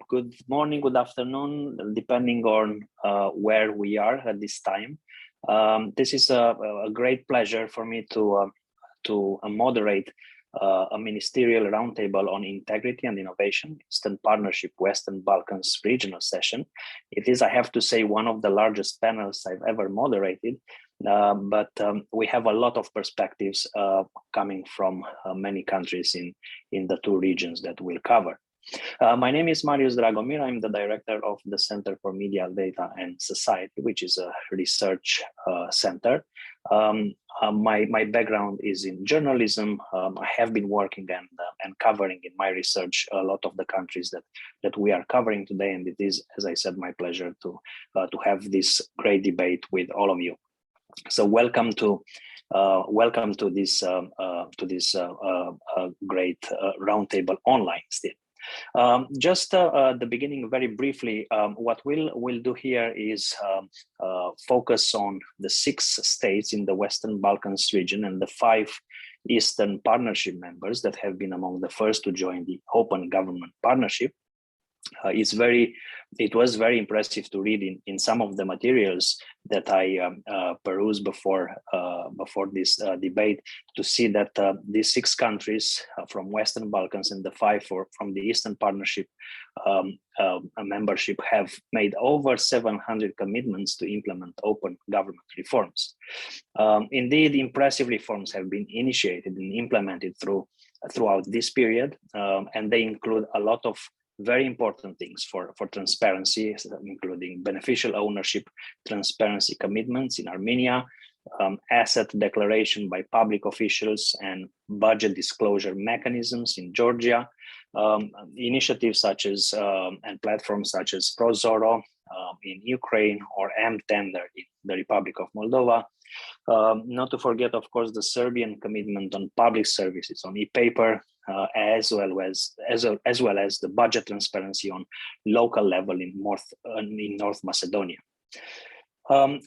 good morning, good afternoon, depending on where we are at this time. This is a great pleasure for me to moderate a ministerial roundtable on integrity and innovation, Eastern Partnership, Western Balkans regional session. It is, I have to say, one of the largest panels I've ever moderated, but we have a lot of perspectives coming from many countries in the two regions that we'll cover. My name is Marius Dragomir. I'm the director of the Center for Media, Data and Society, which is a research center. My background is in journalism. I have been working and covering in my research a lot of the countries that we are covering today, and it is, as I said, my pleasure to have this great debate with all of you. So welcome to this great roundtable online still. Just at the beginning, very briefly, what we'll do here is focus on the 6 states in the Western Balkans region and the 5 Eastern Partnership members that have been among the first to join the Open Government Partnership. It was very impressive to read in some of the materials that I perused before this debate, to see that these 6 countries from Western Balkans and the 5 from the Eastern Partnership membership have made over 700 commitments to implement open government reforms. Indeed, impressive reforms have been initiated and implemented throughout this period, and they include a lot of very important things for transparency, including beneficial ownership, transparency commitments in Armenia, asset declaration by public officials, and budget disclosure mechanisms in Georgia, initiatives such as and platforms such as ProZorro in Ukraine, or M-Tender in the Republic of Moldova. Not to forget, of course, the Serbian commitment on public services on e-paper, as well as the budget transparency on local level in North Macedonia.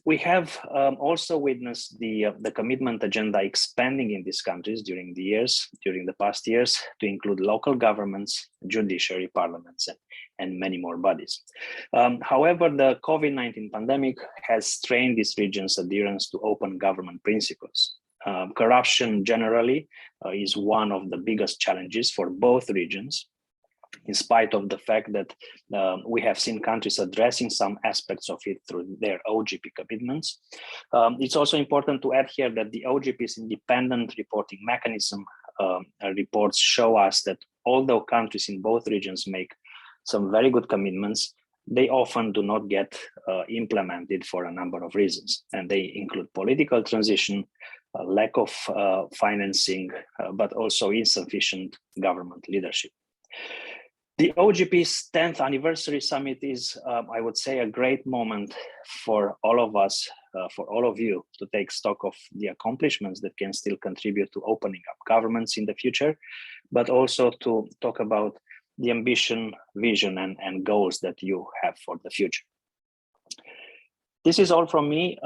We have also witnessed the commitment agenda expanding in these countries during the past years, to include local governments, judiciary, parliaments, and many more bodies. However, the COVID-19 pandemic has strained these regions' adherence to open government principles. Corruption generally is one of the biggest challenges for both regions, in spite of the fact that we have seen countries addressing some aspects of it through their OGP commitments. It's also important to add here that the OGP's independent reporting mechanism reports show us that although countries in both regions make some very good commitments, they often do not get implemented for a number of reasons. And they include political transition, lack of financing, but also insufficient government leadership. The OGP's 10th anniversary summit is, I would say, a great moment for all of us, for all of you, to take stock of the accomplishments that can still contribute to opening up governments in the future, but also to talk about the ambition, vision, and goals that you have for the future. This is all from me.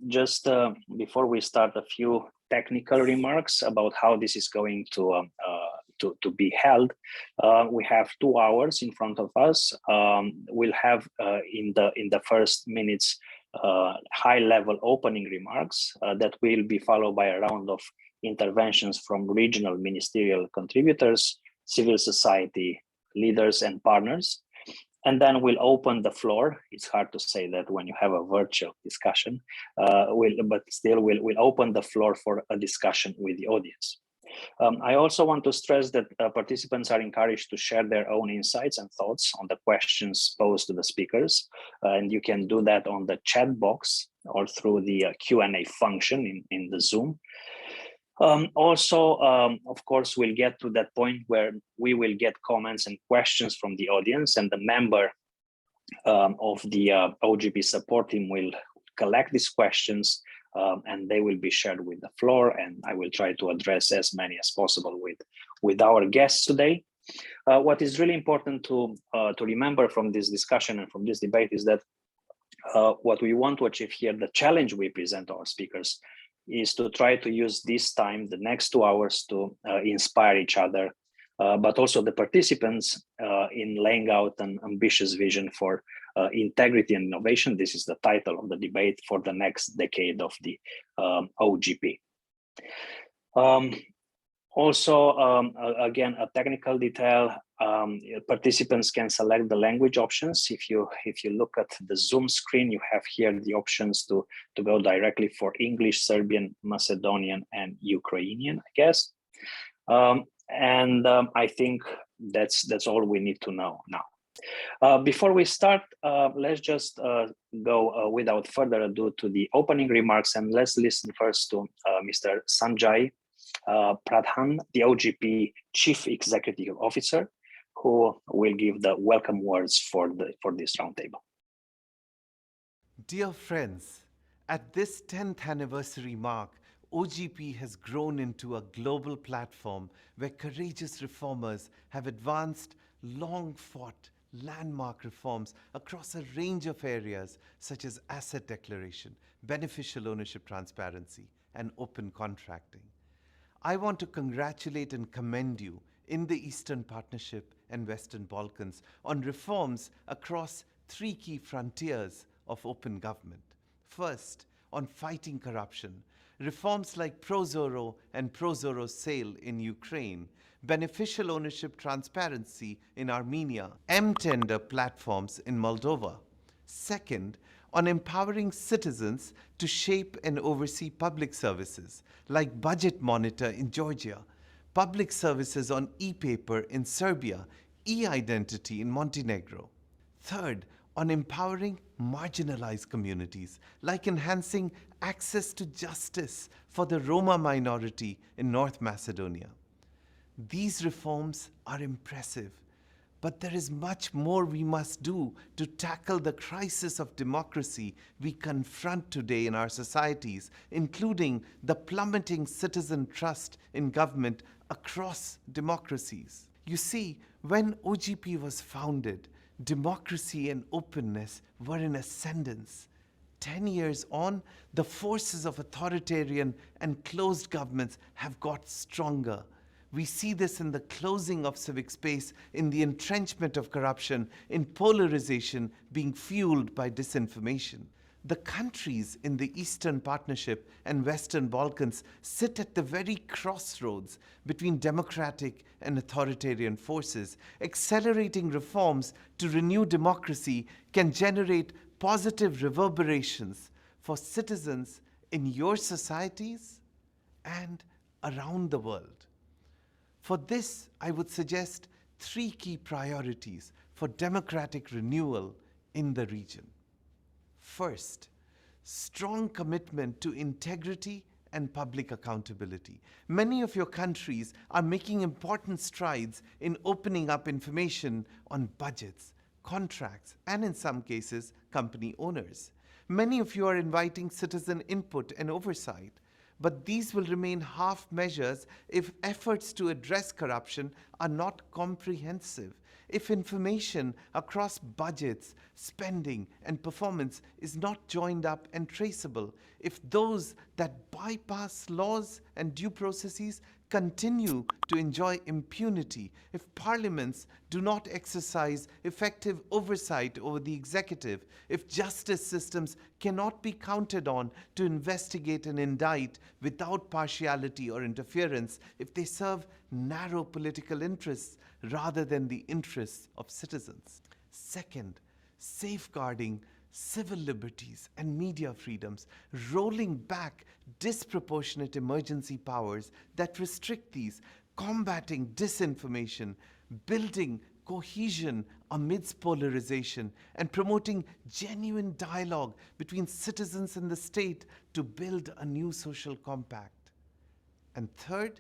Just before we start, a few technical remarks about how this is going to be held. We have 2 hours in front of us. We'll have in the first minutes high-level opening remarks that will be followed by a round of interventions from regional ministerial contributors, civil society leaders, and partners. And then we'll open the floor. It's hard to say that when you have a virtual discussion, but still we'll open the floor for a discussion with the audience. I also want to stress that participants are encouraged to share their own insights and thoughts on the questions posed to the speakers. And you can do that on the chat box or through the Q&A function in the Zoom. Of course, we'll get to that point where we will get comments and questions from the audience, and the member of the OGP support team will collect these questions, and they will be shared with the floor, and I will try to address as many as possible with our guests today. What is really important to remember from this discussion and from this debate is that what we want to achieve here, the challenge we present to our speakers, is to try to use this time, the next 2 hours, to inspire each other but also the participants in laying out an ambitious vision for integrity and innovation. This is the title of the debate for the next decade of the OGP. Again, a technical detail, participants can select the language options. If you look at the Zoom screen, you have here the options to go directly for English, Serbian, Macedonian, and Ukrainian, I guess. I think that's all we need to know now. Before we start, let's just go without further ado to the opening remarks, and let's listen first to Mr. Sanjay Pradhan, the OGP Chief Executive Officer, who will give the welcome words for this roundtable. Dear friends, at this 10th anniversary mark, OGP has grown into a global platform where courageous reformers have advanced long-fought landmark reforms across a range of areas such as asset declaration, beneficial ownership transparency, and open contracting. I want to congratulate and commend you in the Eastern Partnership and Western Balkans on reforms across 3 key frontiers of open government. First, on fighting corruption, reforms like ProZorro and ProZorro Sale in Ukraine, beneficial ownership transparency in Armenia, M-Tender platforms in Moldova. Second, on empowering citizens to shape and oversee public services, like Budget Monitor in Georgia, public services on e-paper in Serbia, e-identity in Montenegro. Third, on empowering marginalized communities, like enhancing access to justice for the Roma minority in North Macedonia. These reforms are impressive, but there is much more we must do to tackle the crisis of democracy we confront today in our societies, including the plummeting citizen trust in government across democracies. You see, when OGP was founded, democracy and openness were in ascendance. 10 years on, the forces of authoritarian and closed governments have got stronger. We see this in the closing of civic space, in the entrenchment of corruption, in polarization being fueled by disinformation. The countries in the Eastern Partnership and Western Balkans sit at the very crossroads between democratic and authoritarian forces. Accelerating reforms to renew democracy can generate positive reverberations for citizens in your societies and around the world. For this, I would suggest 3 key priorities for democratic renewal in the region. First, strong commitment to integrity and public accountability. Many of your countries are making important strides in opening up information on budgets, contracts, and in some cases, company owners. Many of you are inviting citizen input and oversight. But these will remain half measures if efforts to address corruption are not comprehensive, if information across budgets, spending, and performance is not joined up and traceable, if those that bypass laws and due processes continue to enjoy impunity, if parliaments do not exercise effective oversight over the executive, if justice systems cannot be counted on to investigate and indict without partiality or interference, if they serve narrow political interests rather than the interests of citizens. Second, safeguarding civil liberties and media freedoms, rolling back disproportionate emergency powers that restrict these, combating disinformation, building cohesion amidst polarization, and promoting genuine dialogue between citizens and the state to build a new social compact. And third,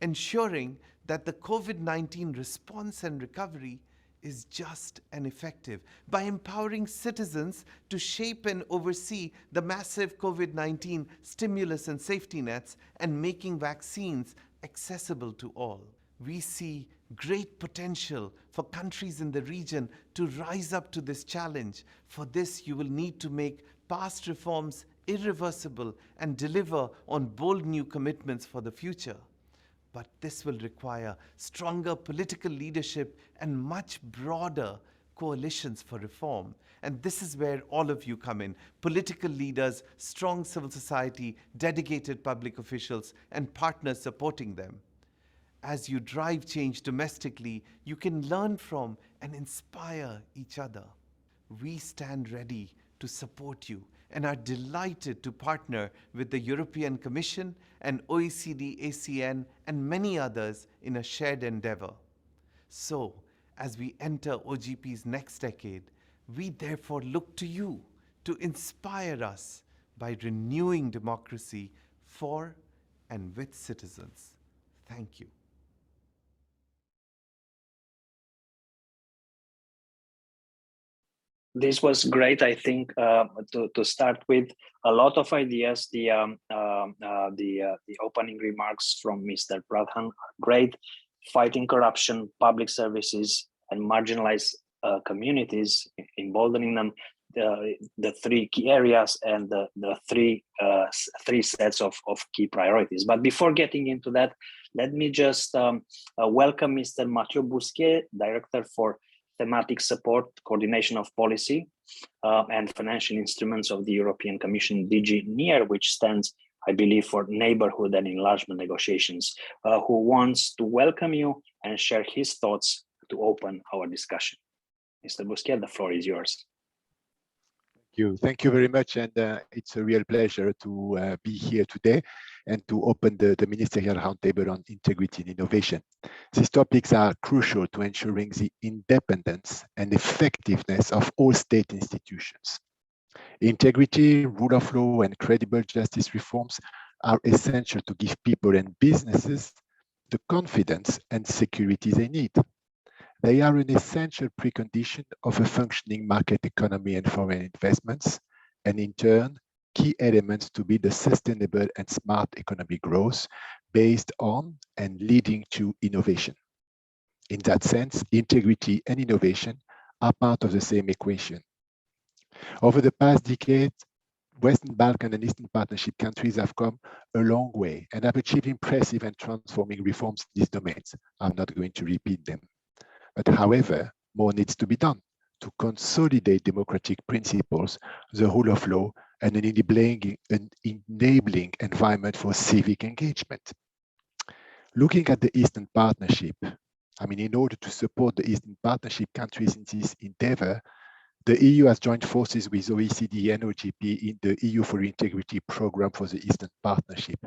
ensuring that the COVID-19 response and recovery is just and effective by empowering citizens to shape and oversee the massive COVID-19 stimulus and safety nets and making vaccines accessible to all. We see great potential for countries in the region to rise up to this challenge. For this, you will need to make past reforms irreversible and deliver on bold new commitments for the future. But this will require stronger political leadership and much broader coalitions for reform. And this is where all of you come in: political leaders, strong civil society, dedicated public officials, and partners supporting them. As you drive change domestically, you can learn from and inspire each other. We stand ready to support you and are delighted to partner with the European Commission and OECD, ASEAN, and many others in a shared endeavor. So, as we enter OGP's next decade, we therefore look to you to inspire us by renewing democracy for and with citizens. Thank you. This was great. I think to start with a lot of ideas. The opening remarks from Mr. Pradhan are great. Fighting corruption, public services, and marginalized communities, emboldening them. The three key areas and the three sets of key priorities. But before getting into that, let me just welcome Mr. Mathieu Bousquet, Director for Thematic Support, Coordination of Policy and Financial Instruments of the European Commission, DG NEAR, which stands, I believe, for Neighborhood and Enlargement Negotiations, who wants to welcome you and share his thoughts to open our discussion. Mr. Bousquet, the floor is yours. Thank you very much, and it's a real pleasure to be here today and to open the Ministerial Roundtable on Integrity and Innovation. These topics are crucial to ensuring the independence and effectiveness of all state institutions. Integrity, rule of law, and credible justice reforms are essential to give people and businesses the confidence and security they need. They are an essential precondition of a functioning market economy and foreign investments, and in turn, key elements to build a sustainable and smart economic growth based on and leading to innovation. In that sense, integrity and innovation are part of the same equation. Over the past decade, Western Balkan and Eastern Partnership countries have come a long way and have achieved impressive and transforming reforms in these domains. I'm not going to repeat them. But however, more needs to be done to consolidate democratic principles, the rule of law, and an enabling environment for civic engagement. Looking at the Eastern Partnership, in order to support the Eastern Partnership countries in this endeavor, the EU has joined forces with OECD and OGP in the EU for Integrity program for the Eastern Partnership.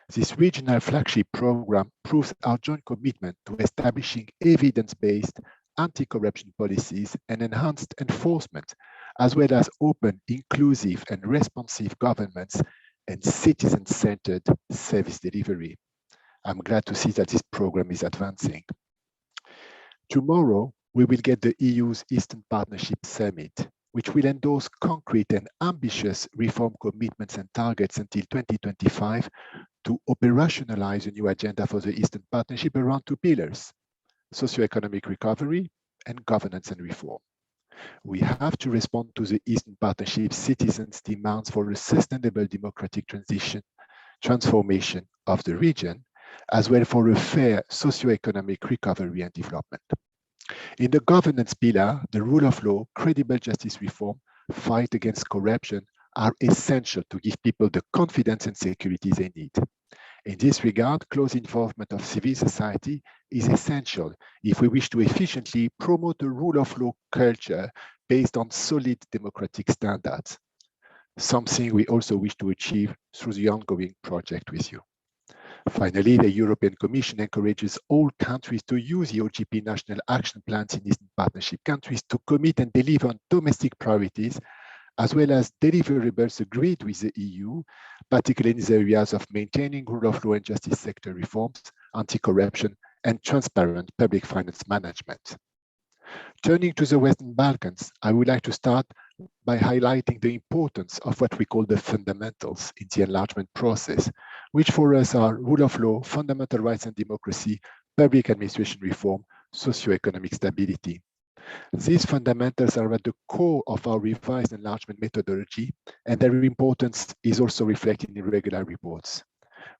This regional flagship program proves our joint commitment to establishing evidence-based anti-corruption policies and enhanced enforcement, as well as open, inclusive, and responsive governments and citizen-centered service delivery. I'm glad to see that this program is advancing. Tomorrow, we will get the EU's Eastern Partnership Summit, which will endorse concrete and ambitious reform commitments and targets until 2025 to operationalize a new agenda for the Eastern Partnership around two pillars: socioeconomic recovery and governance and reform. We have to respond to the Eastern Partnership citizens' demands for a sustainable democratic transformation of the region, as well for a fair socioeconomic recovery and development. In the governance pillar, the rule of law, credible justice reform, fight against corruption are essential to give people the confidence and security they need. In this regard, close involvement of civil society is essential if we wish to efficiently promote a rule of law culture based on solid democratic standards, something we also wish to achieve through the ongoing project with you. Finally, the European Commission encourages all countries to use the OGP national action plans in Eastern Partnership countries to commit and deliver on domestic priorities, as well as deliverables agreed with the EU, particularly in the areas of maintaining rule of law and justice sector reforms, anti-corruption, and transparent public finance management. Turning to the Western Balkans, I would like to start by highlighting the importance of what we call the fundamentals in the enlargement process, which for us are rule of law, fundamental rights and democracy, public administration reform, socioeconomic stability. These fundamentals are at the core of our revised enlargement methodology, and their importance is also reflected in regular reports.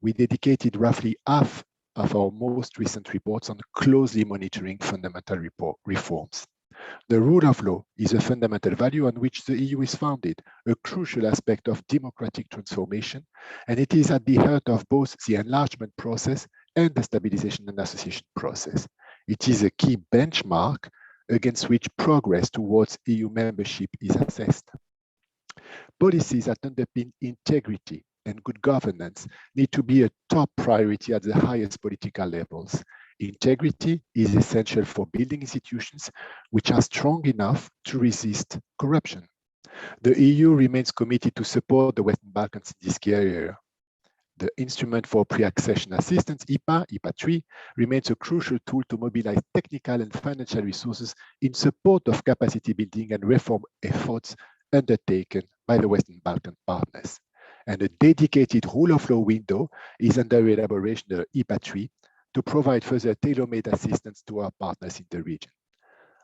We dedicated roughly half of our most recent reports on closely monitoring fundamental reforms. The rule of law is a fundamental value on which the EU is founded, a crucial aspect of democratic transformation, and it is at the heart of both the enlargement process and the stabilization and association process. It is a key benchmark against which progress towards EU membership is assessed. Policies that underpin integrity and good governance need to be a top priority at the highest political levels. Integrity is essential for building institutions which are strong enough to resist corruption. The EU remains committed to support the Western Balkans in this key area. The Instrument for Pre-Accession Assistance, IPA 3, remains a crucial tool to mobilize technical and financial resources in support of capacity building and reform efforts undertaken by the Western Balkan partners. And a dedicated rule of law window is under elaboration in IPA 3 to provide further tailor-made assistance to our partners in the region.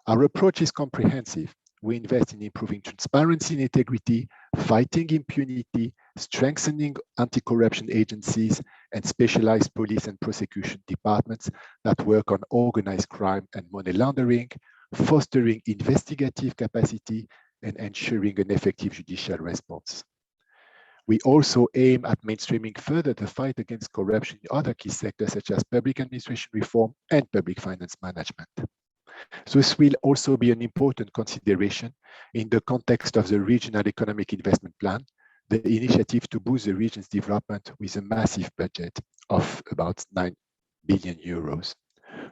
Our approach is comprehensive. We invest in improving transparency and integrity, fighting impunity, strengthening anti-corruption agencies, and specialized police and prosecution departments that work on organized crime and money laundering, fostering investigative capacity, and ensuring an effective judicial response. We also aim at mainstreaming further the fight against corruption in other key sectors such as public administration reform and public finance management. So this will also be an important consideration in the context of the Regional Economic Investment Plan, the initiative to boost the region's development with a massive budget of about 9 billion euros.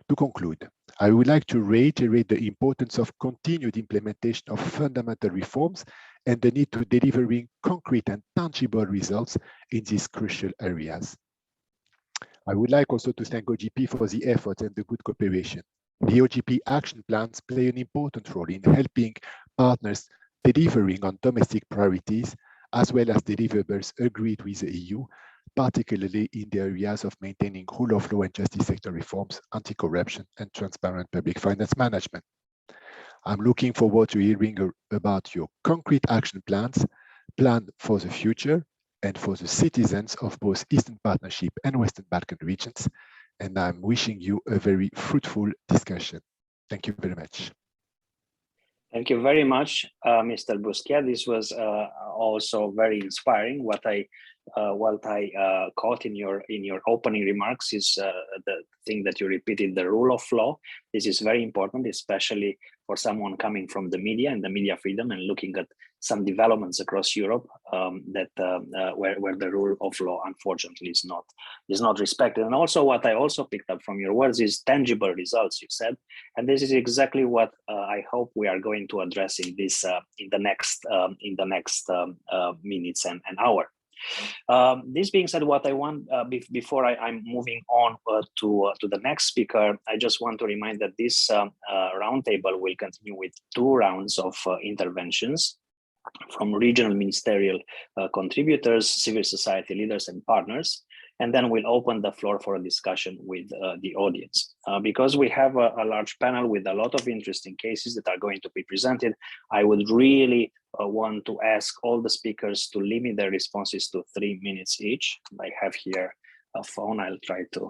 To conclude, I would like to reiterate the importance of continued implementation of fundamental reforms and the need to delivering concrete and tangible results in these crucial areas. I would like also to thank OGP for the effort and the good cooperation. The OGP action plans play an important role in helping partners delivering on domestic priorities as well as deliverables agreed with the EU, particularly in the areas of maintaining rule of law and justice sector reforms, anti-corruption, and transparent public finance management. I'm looking forward to hearing about your concrete action plans planned for the future and for the citizens of both Eastern Partnership and Western Balkan regions. And I'm wishing you a very fruitful discussion. Thank you very much. Thank you very much, Mr. Busquet. This was also very inspiring. What I caught in your opening remarks is the thing that you repeated, the rule of law. This is very important, especially for someone coming from the media and the media freedom and looking at some developments across Europe where the rule of law unfortunately is not respected. And also what I also picked up from your words is tangible results, you said, and this is exactly what I hope we are going to address in this in the next minutes and hour. This being said, what I want before I'm moving on to the next speaker, I just want to remind that this roundtable will continue with 2 rounds of interventions from regional ministerial contributors, civil society leaders, and partners. And then we'll open the floor for a discussion with the audience. Because we have a large panel with a lot of interesting cases that are going to be presented, I would really want to ask all the speakers to limit their responses to 3 minutes each. I have here a phone. I'll try to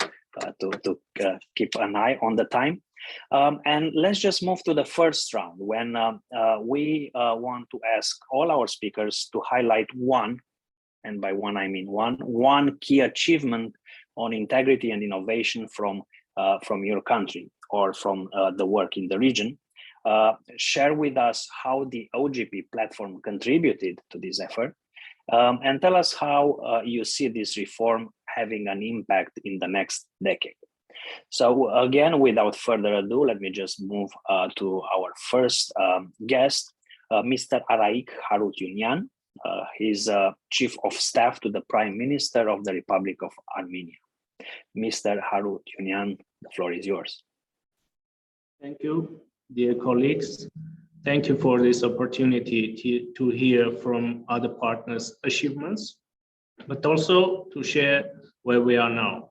keep an eye on the time. And let's just move to the first round when we want to ask all our speakers to highlight one, and by one I mean one key achievement on integrity and innovation from your country or from the work in the region. Share with us how the OGP platform contributed to this effort, and tell us how you see this reform having an impact in the next decade. So again, without further ado, let me just move to our first guest, Mr. Araik Harutyunyan. He's Chief of Staff to the Prime Minister of the Republic of Armenia. Mr. Harutyunyan, the floor is yours. Thank you, dear colleagues. Thank you for this opportunity to hear from other partners' achievements, but also to share where we are now.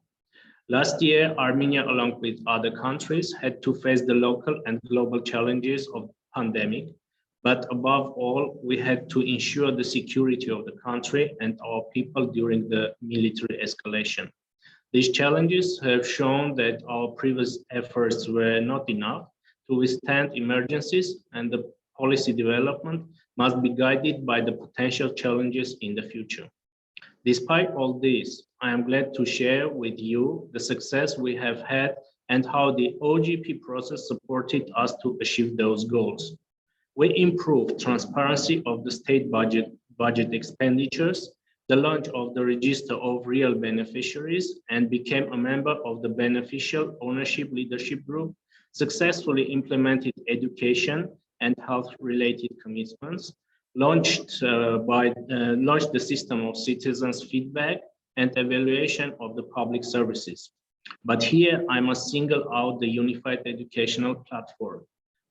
Last year, Armenia, along with other countries, had to face the local and global challenges of the pandemic. But above all, we had to ensure the security of the country and our people during the military escalation. These challenges have shown that our previous efforts were not enough to withstand emergencies, and the policy development must be guided by the potential challenges in the future. Despite all this, I am glad to share with you the success we have had and how the OGP process supported us to achieve those goals. We improved transparency of the state budget expenditures, the launch of the register of real beneficiaries, and became a member of the beneficial ownership leadership group, successfully implemented education and health-related commitments, launched the system of citizens' feedback and evaluation of the public services. But here I must single out the unified educational platform.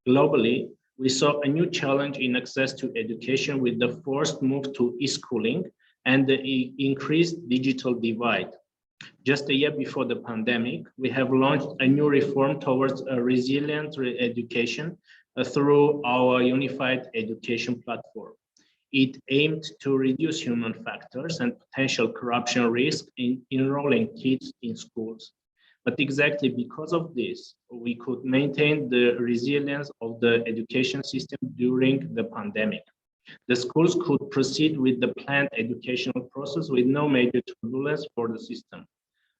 Globally, we saw a new challenge in access to education with the forced move to e-schooling and the increased digital divide. Just a year before the pandemic, we have launched a new reform towards a resilient education through our unified education platform. It aimed to reduce human factors and potential corruption risk in enrolling kids in schools. But exactly because of this, we could maintain the resilience of the education system during the pandemic. The schools could proceed with the planned educational process with no major turbulence for the system.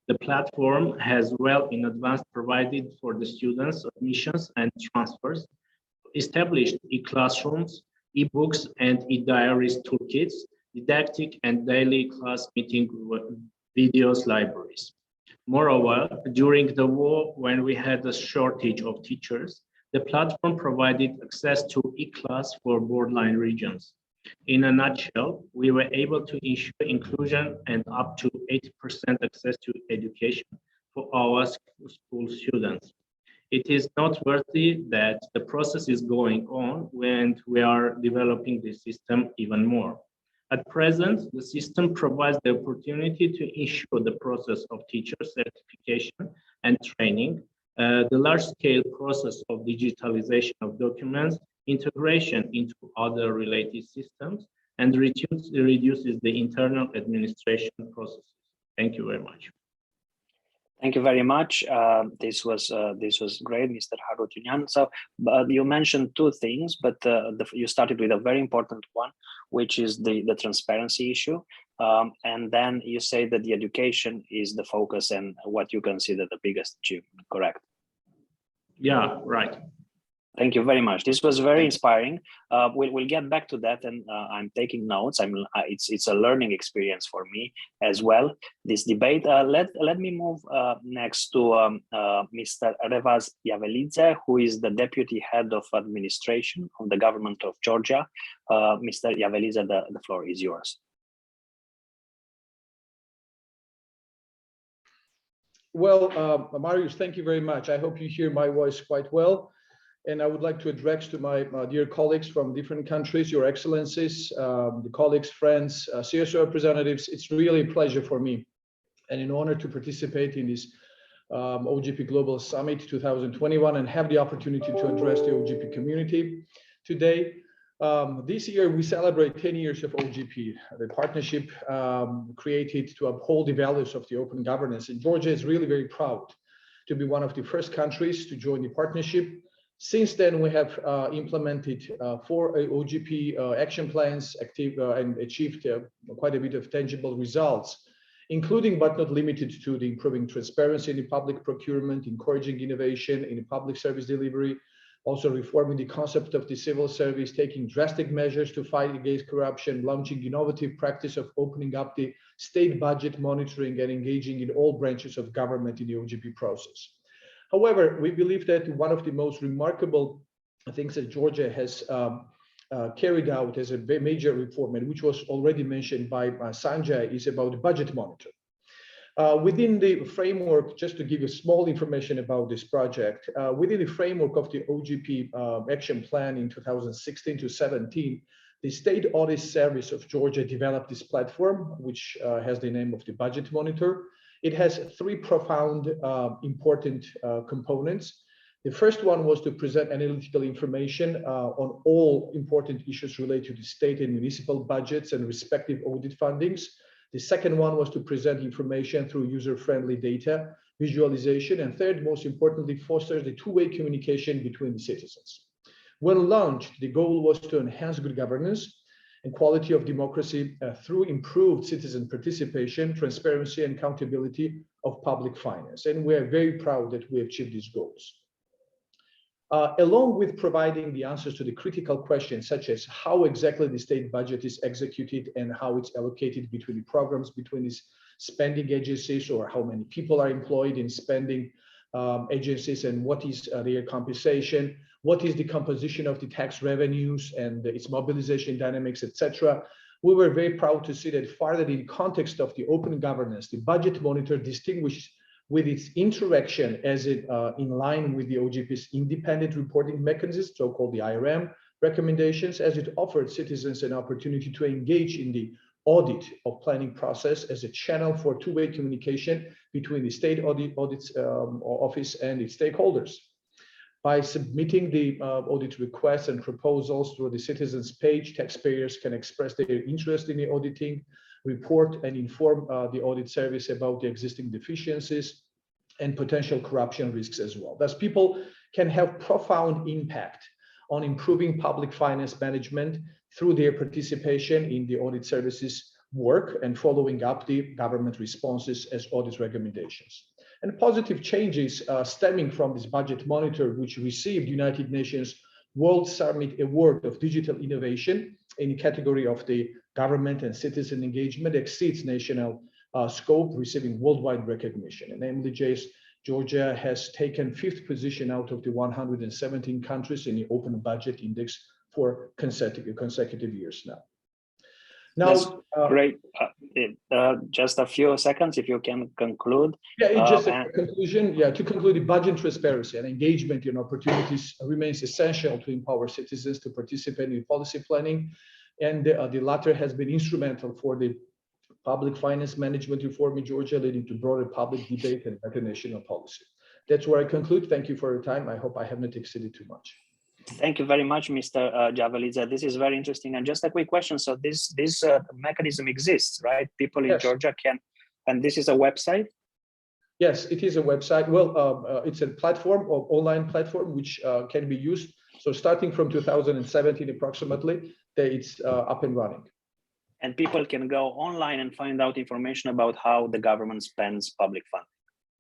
The platform has well in advance provided for the students admissions and transfers, established e-classrooms, e-books and e-diaries toolkits, didactic and daily class meeting videos libraries. Moreover, during the war, when we had a shortage of teachers, the platform provided access to e-class for borderline regions. In a nutshell, we were able to ensure inclusion and up to 80% access to education for our school students. It is noteworthy that the process is going on when we are developing the system even more. At present, the system provides the opportunity to ensure the process of teacher certification and training, the large-scale process of digitalization of documents, integration into other related systems, and reduces the internal administration processes. Thank you very much. Thank you very much. This was great, Mr. Harutyunyan. So you mentioned two things, but you started with a very important one, which is the transparency issue. And then you say that the education is the focus and what you consider the biggest achievement, correct? Yeah, right. Thank you very much. This was very inspiring. We'll get back to that, and I'm taking notes. It's a learning experience for me as well. This debate. Let me move next to Mr. Revaz Yavelidze, who is the Deputy Head of Administration of the Government of Georgia. Mr. Yavelidze, the floor is yours. Well, Marius, thank you very much. I hope you hear my voice quite well. And I would like to address to my dear colleagues from different countries, your excellencies, the colleagues, friends, CSO representatives. It's really a pleasure for me and an honor to participate in this OGP Global Summit 2021 and have the opportunity to address the OGP community today. This year, we celebrate 10 years of OGP, the partnership created to uphold the values of the open governance. And Georgia is really very proud to be one of the first countries to join the partnership. Since then, we have implemented 4 OGP action plans and achieved quite a bit of tangible results, including but not limited to the improving transparency in the public procurement, encouraging innovation in the public service delivery, also reforming the concept of the civil service, taking drastic measures to fight against corruption, launching innovative practice of opening up the state budget monitoring and engaging in all branches of government in the OGP process. However, we believe that one of the most remarkable things that Georgia has carried out as a major reform, and which was already mentioned by Sanjay, is about the budget monitor. Within the framework, just to give you small information about this project, within the framework of the OGP action plan in 2016 to 17, the State Audit Service of Georgia developed this platform, which has the name of the budget monitor. It has 3 profound, important components. The first one was to present analytical information on all important issues related to state and municipal budgets and respective audit fundings. The second one was to present information through user-friendly data visualization. And third, most importantly, fosters the two-way communication between the citizens. When launched, the goal was to enhance good governance and quality of democracy through improved citizen participation, transparency, and accountability of public finance. And we are very proud that we achieved these goals. Along with providing the answers to the critical questions, such as how exactly the state budget is executed and how it's allocated between the programs, between these spending agencies, or how many people are employed in spending agencies, and what is their compensation, what is the composition of the tax revenues and its mobilization dynamics, etc. We were very proud to see that further in context of the open governance, the budget monitor distinguished with its interaction as it in line with the OGP's independent reporting mechanism, so-called the IRM recommendations, as it offered citizens an opportunity to engage in the audit of planning process as a channel for two-way communication between the state audits office and its stakeholders. By submitting the audit requests and proposals through the citizens page, taxpayers can express their interest in the auditing, report and inform the audit service about the existing deficiencies and potential corruption risks as well. Thus, people can have profound impact on improving public finance management through their participation in the audit services work and following up the government responses as audit recommendations. And positive changes stemming from this budget monitor, which received United Nations World Summit Award of Digital Innovation in the category of the government and citizen engagement, exceeds national scope, receiving worldwide recognition. And namely, Georgia has taken 5th position out of the 117 countries in the Open Budget Index for consecutive years now. That's great. Just a few seconds, if you can conclude. Yeah, it's just a conclusion. Yeah, to conclude, the budget transparency and engagement in opportunities remains essential to empower citizens to participate in policy planning. And the latter has been instrumental for the public finance management reform in Georgia, leading to broader public debate and better national policy. That's where I conclude. Thank you for your time. I hope I haven't exceeded too much. Thank you very much, Mr. Javeliza. This is very interesting. And just a quick question. So this mechanism exists, right? People in Georgia can, and this is a website? Yes, it is a website. Well, it's a platform, or online platform, which can be used. So starting from 2017 approximately, it's up and running. And people can go online and find out information about how the government spends public funds.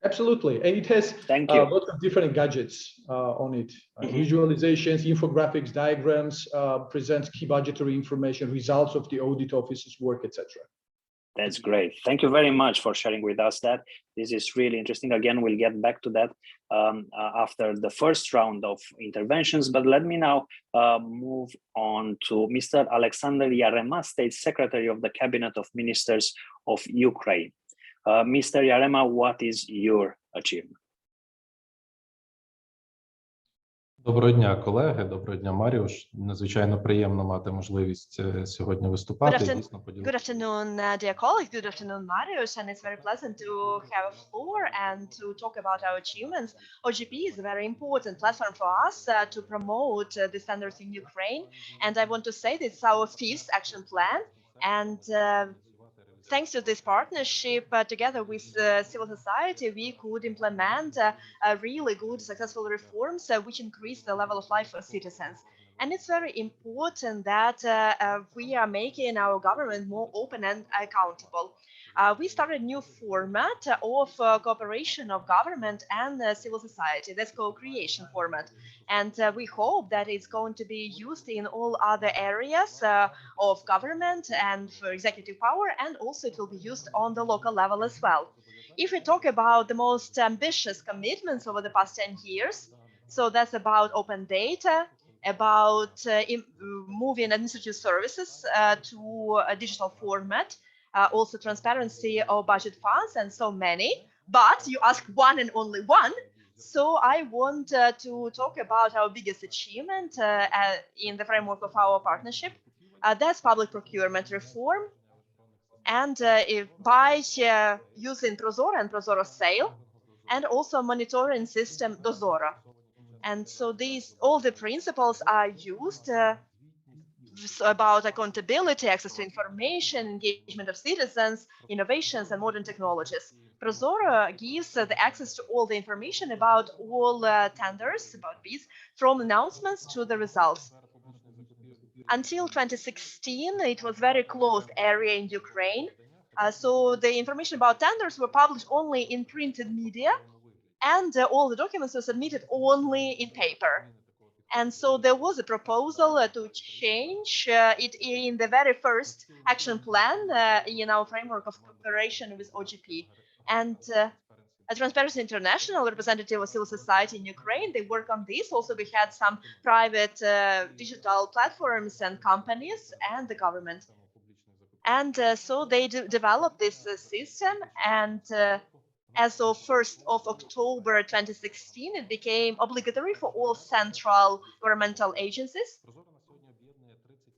Absolutely, and it has lots of different gadgets on it. Visualizations, infographics, diagrams, presents key budgetary information, results of the audit office's work, etc. That's great. Thank you very much for sharing with us that. This is really interesting. Again, we'll get back to that after the first round of interventions, but let me now move on to Mr. Alexander Yarema, State Secretary of the Cabinet of Ministers of Ukraine. Mr. Yarema, what is your achievement? Доброго дня, колеги. Доброго дня, Маріуш. Надзвичайно приємно мати можливість сьогодні виступати. Good afternoon, dear colleagues. Good afternoon, Mariusz. And it's very pleasant to have a floor and to talk about our achievements. OGP is a very important platform for us to promote the standards in Ukraine. And I want to say this is our 5th action plan. And thanks to this partnership, together with civil society, we could implement really good, successful reforms which increase the level of life for citizens. And it's very important that we are making our government more open and accountable. We started a new format of cooperation of government and civil society. That's co-creation format. And we hope that it's going to be used in all other areas of government and for executive power, and also it will be used on the local level as well. If we talk about the most ambitious commitments over the past 10 years, so that's about open data, about moving administrative services to a digital format, also transparency of budget funds, and so many. But you ask one and only one. So I want to talk about our biggest achievement in the framework of our partnership. That's public procurement reform. And by using Prozora and Prozora Sale, and also monitoring system Dozora. And so all the principles are used about accountability, access to information, engagement of citizens, innovations, and modern technologies. Prozoro gives the access to all the information about all tenders, about bids, from announcements to the results. Until 2016, it was very closed area in Ukraine. So the information about tenders were published only in printed media, and all the documents were submitted only in paper. And so there was a proposal to change it in the very first action plan in our framework of cooperation with OGP. And Transparency International, representative of civil society in Ukraine, they work on this. Also, we had some private digital platforms and companies and the government. And so they developed this system, and as of 1st of October 2016, it became obligatory for all central governmental agencies.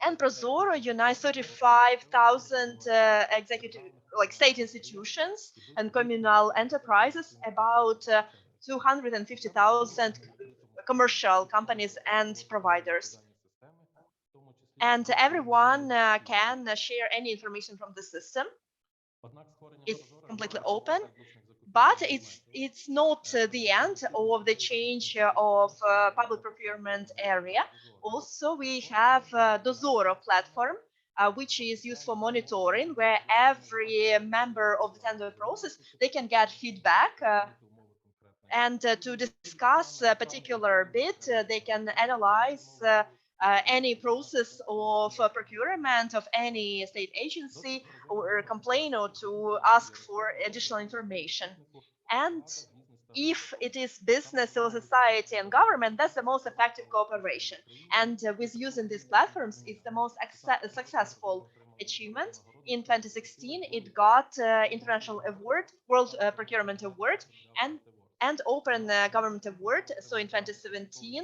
And Prozoro unites 35,000 executive, state institutions and communal enterprises, about 250,000 commercial companies and providers. And everyone can share any information from the system. It's completely open. But it's not the end of the change of public procurement area. Also, we have Dozoro platform, which is used for monitoring, where every member of the tender process, they can get feedback and to discuss a particular bid, they can analyze any process of procurement of any state agency or complain or to ask for additional information. And if it is business, civil society, and government, that's the most effective cooperation. And with using these platforms, it's the most successful achievement. In 2016, it got International Award, World Procurement Award, and Open Government Award. So in 2017,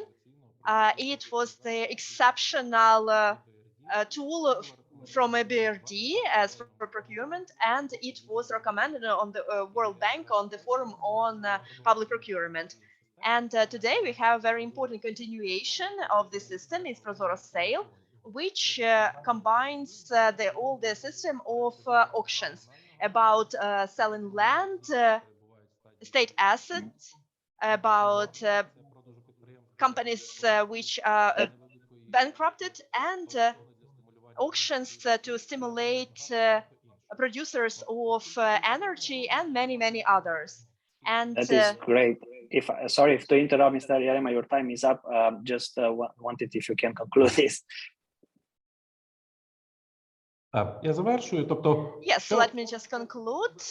it was the exceptional tool from ABRD as for procurement, and it was recommended on the World Bank on the Forum on Public Procurement. And today we have a very important continuation of the system, is Prozoro Sale, which combines all the system of auctions about selling land, state assets, about companies which are bankrupted, and auctions to stimulate producers of energy, and many, many others. And that is great. Sorry to interrupt, Mr. Yarema, your time is up. Just wanted if you can conclude this. Я завершую, тобто... Yes, so let me just conclude.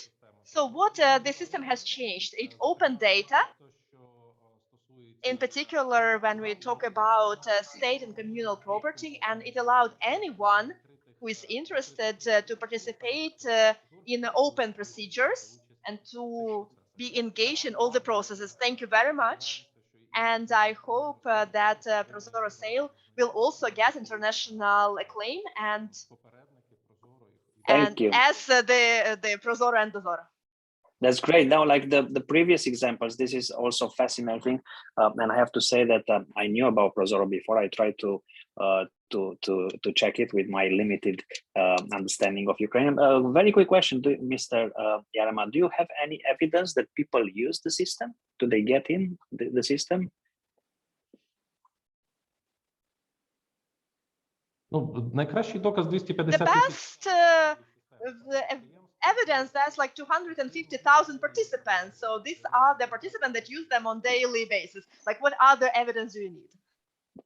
So what the system has changed, it opened data, in particular when we talk about state and communal property, and it allowed anyone who is interested to participate in open procedures and to be engaged in all the processes. Thank you very much. And I hope that Prozoro Sale will also get international acclaim and Thank you. As the Prozoro and Dozoro. That's great. Now, like the previous examples, this is also fascinating, and I have to say that I knew about Prozoro before. I tried to check it with my limited understanding of Ukrainian. Very quick question to Mr. Yarema: do you have any evidence that people use the system? Do they get in the system? Ну, найкращий доказ 250 The best evidence, that's like 250,000 participants. So these are the participants that use them on daily basis. Like, what other evidence do you need?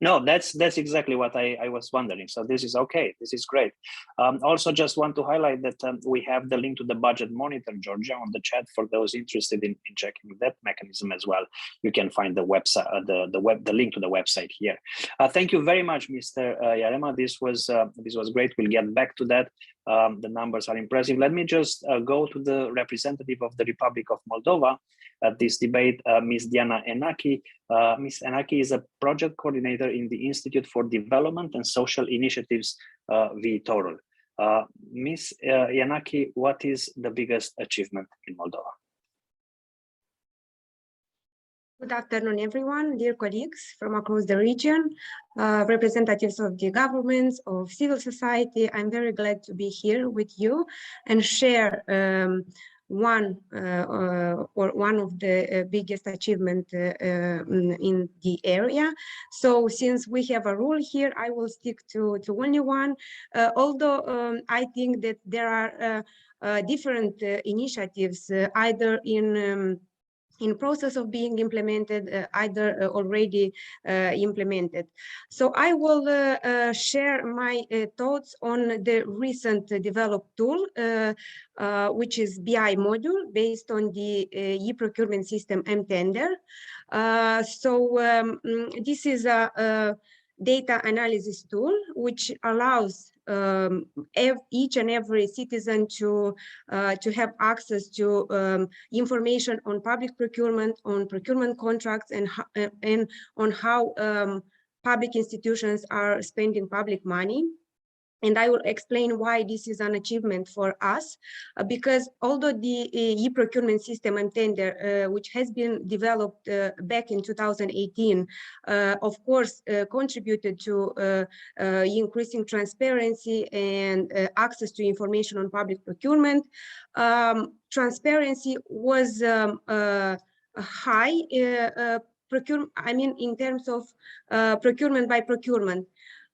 No, that's exactly what I was wondering. So this is okay. This is great. Also, just want to highlight that we have the link to the budget monitor, Georgia, on the chat for those interested in checking that mechanism as well. You can find the website, the link to the website here. Thank you very much, Mr. Yarema. This was great. We'll get back to that. The numbers are impressive. Let me just go to the representative of the Republic of Moldova at this debate, Ms. Diana Enaki. Ms. Enaki is a project coordinator in the Institute for Development and Social Initiatives, Viitorul. Ms. Enaki, what is the biggest achievement in Moldova? Good afternoon, everyone, dear colleagues from across the region, representatives of the governments, of civil society. I'm very glad to be here with you and share one of the biggest achievement in the area. So since we have a rule here, I will stick to only one, although I think that there are different initiatives either in process of being implemented, either already implemented. So I will share my thoughts on the recent developed tool, which is BI module based on the e-procurement system mTender. This is a data analysis tool which allows each and every citizen to have access to information on public procurement, on procurement contracts, and on how public institutions are spending public money. And I will explain why this is an achievement for us, because although the e-procurement system mTender, which has been developed back in 2018, of course, contributed to increasing transparency and access to information on public procurement. Transparency was high, in terms of procurement by procurement.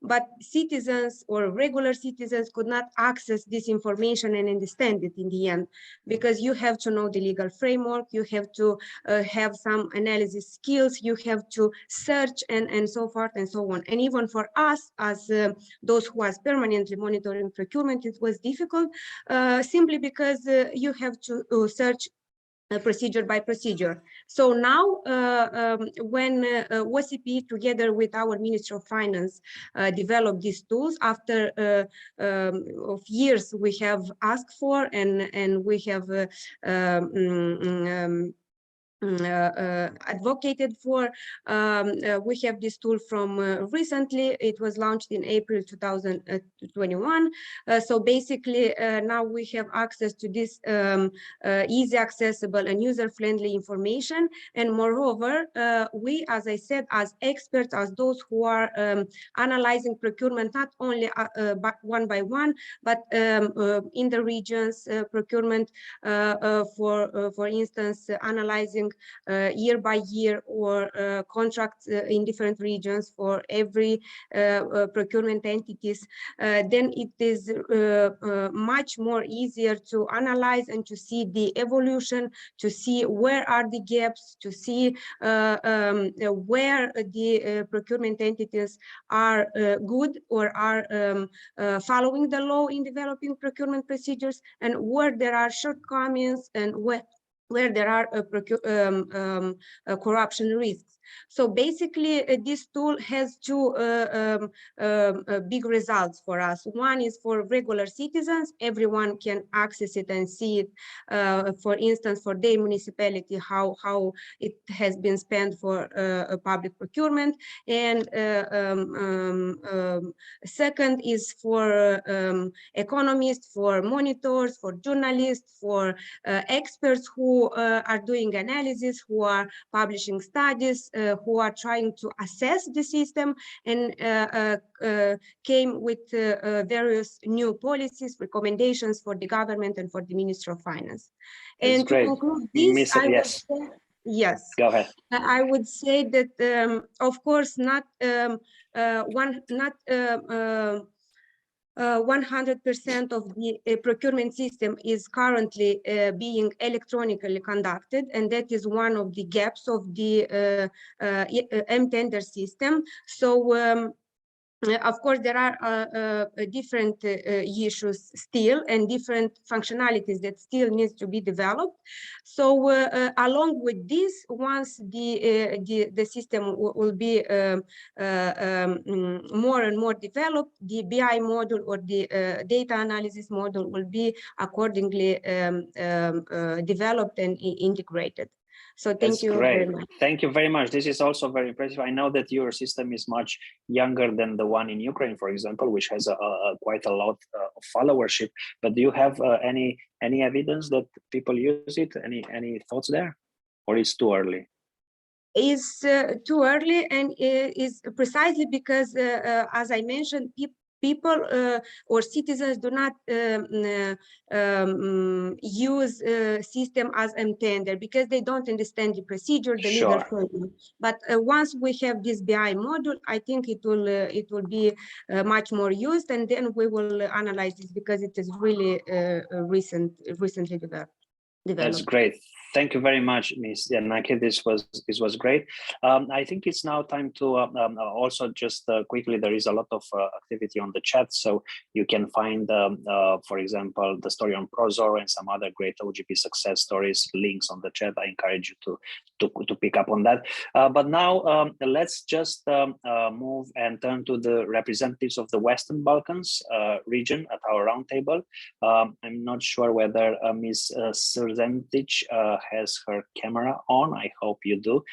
But citizens or regular citizens could not access this information and understand it in the end, because you have to know the legal framework, you have to have some analysis skills, you have to search and so forth and so on. And even for us, as those who are permanently monitoring procurement, it was difficult simply because you have to search procedure by procedure. So now, when OGP, together with our Ministry of Finance, developed these tools after of years we have asked for, and we have advocated for. We have this tool from recently. It was launched in April 2021. So basically, now we have access to this easy, accessible, and user-friendly information. And moreover, we, as I said, as experts, as those who are analyzing procurement, not only one by one, but in the regions, procurement, for instance, analyzing year by year or contracts in different regions for every procurement entities, then it is much more easier to analyze and to see the evolution, to see where are the gaps, to see where the procurement entities are good or are following the law in developing procurement procedures, and where there are shortcomings and where there are corruption risks. So basically, this tool has two big results for us. One is for regular citizens. Everyone can access it and see it, for instance, for their municipality, how it has been spent for public procurement. And second is for economists, for monitors, for journalists, for experts who are doing analysis, who are publishing studies, who are trying to assess the system, and came with various new policies, recommendations for the government and for the Ministry of Finance. That's and great. To conclude this, Yes. Yes. Go ahead. I would say that, of course, not 100% of the procurement system is currently being electronically conducted, and that is one of the gaps of the mTender system. So of course, there are different issues still and different functionalities that still needs to be developed. So along with this, once the system will be more and more developed, the BI module or the data analysis module will be accordingly developed and integrated. So thank you very much. Thank you very much. This is also very impressive. I know that your system is much younger than the one in Ukraine, for example, which has quite a lot of followership. But do you have any evidence that people use it? Any thoughts there, or it's too early? is too early, and is precisely because, as I mentioned, people or citizens do not use system as tender because they don't understand the procedure, the legal framework. But once we have this BI module, I think it will be much more used, and then we will analyze this because it is really recently developed. That's great. Thank you very much, Ms. Yanaki. This was great. I think it's now time to also just quickly, there is a lot of activity on the chat, so you can find, for example, the story on Prozor and some other great OGP success stories, links on the chat. I encourage you to pick up on that. But now let's just move and turn to the representatives of the Western Balkans region at our roundtable. I'm not sure whether Ms. Srzentic has her camera on. I hope you do,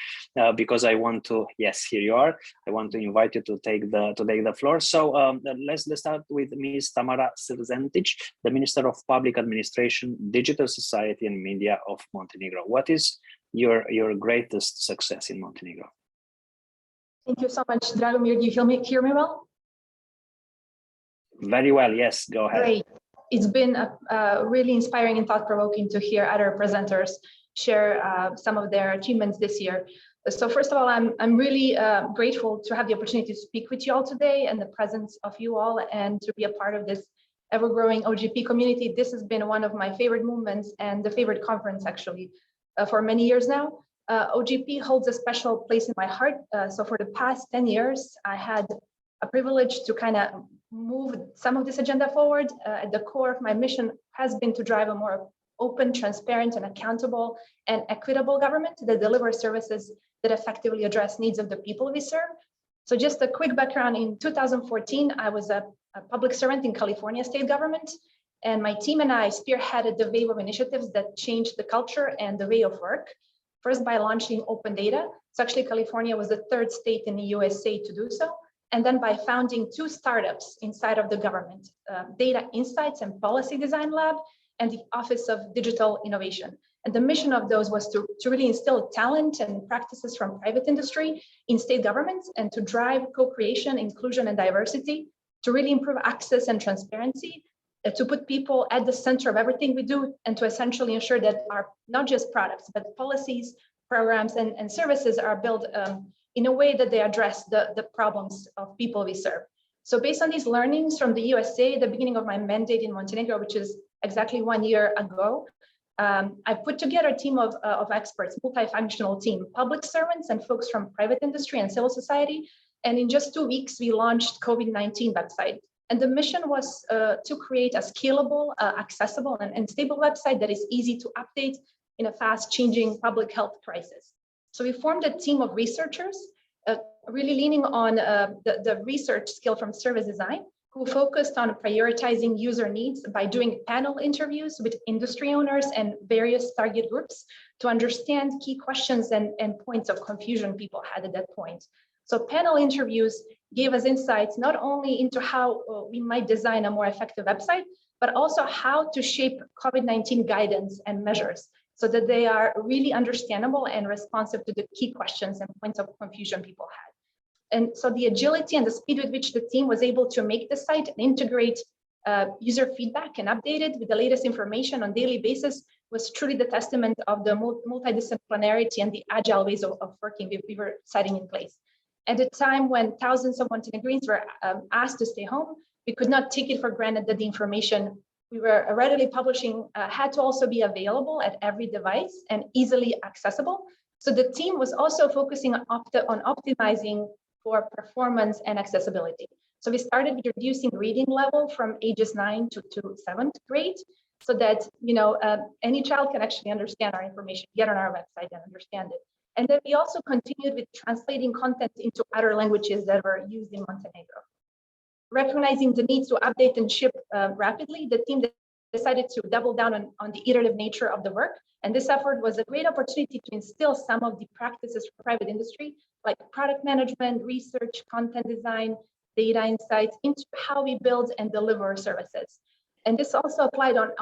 because I want to, yes, here you are. I want to invite you to take the floor. So let's start with Ms. Tamara Srzentic, the Minister of Public Administration, Digital Society and Media of Montenegro. What is your greatest success in Montenegro? Thank you so much, Dragomir. Do you hear me well? Very well, yes, go ahead. Great. It's been really inspiring and thought-provoking to hear other presenters share some of their achievements this year. So first of all, I'm really grateful to have the opportunity to speak with you all today and the presence of you all, and to be a part of this ever-growing OGP community. This has been one of my favorite movements and the favorite conference, actually, for many years now. OGP holds a special place in my heart. So for the past 10 years, I had a privilege to kind of move some of this agenda forward. At the core of my mission has been to drive a more open, transparent, and accountable and equitable government that delivers services that effectively address needs of the people we serve. So just a quick background, in 2014, I was a public servant in California state government, and my team and I spearheaded the wave of initiatives that changed the culture and the way of work. First, by launching open data. So actually, California was the third state in the USA to do so. And then by founding 2 startups inside of the government, Data Insights and Policy Design Lab, and the Office of Digital Innovation. And the mission of those was to really instill talent and practices from private industry in state governments, and to drive co-creation, inclusion, and diversity, to really improve access and transparency, to put people at the center of everything we do, and to essentially ensure that our not just products, but policies, programs, and services are built in a way that they address the problems of people we serve. So based on these learnings from the USA, the beginning of my mandate in Montenegro, which is exactly 1 year ago, I put together a team of experts, multifunctional team, public servants and folks from private industry and civil society. And in just 2 weeks, we launched COVID-19 website. And the mission was to create a scalable, accessible, and stable website that is easy to update in a fast changing public health crisis. So we formed a team of researchers, really leaning on the research skill from service design, who focused on prioritizing user needs by doing panel interviews with industry owners and various target groups to understand key questions and points of confusion people had at that point. So panel interviews gave us insights not only into how we might design a more effective website, but also how to shape COVID-19 guidance and measures so that they are really understandable and responsive to the key questions and points of confusion people had. And so the agility and the speed with which the team was able to make the site and integrate user feedback and update it with the latest information on a daily basis was truly the testament of the multidisciplinarity and the agile ways of working we were setting in place. At a time when thousands of Montenegrins were asked to stay home, we could not take it for granted that the information we were readily publishing had to also be available at every device and easily accessible. So the team was also focusing on optimizing for performance and accessibility. So we started with reducing reading level from ages 9 to 7th grade, so that any child can actually understand our information, get on our website and understand it. And then we also continued with translating content into other languages that were used in Montenegro. Recognizing the need to update and ship rapidly, the team decided to double down on the iterative nature of the work. And this effort was a great opportunity to instill some of the practices for private industry, like product management, research, content design, data insights, into how we build and deliver services. And this also applied on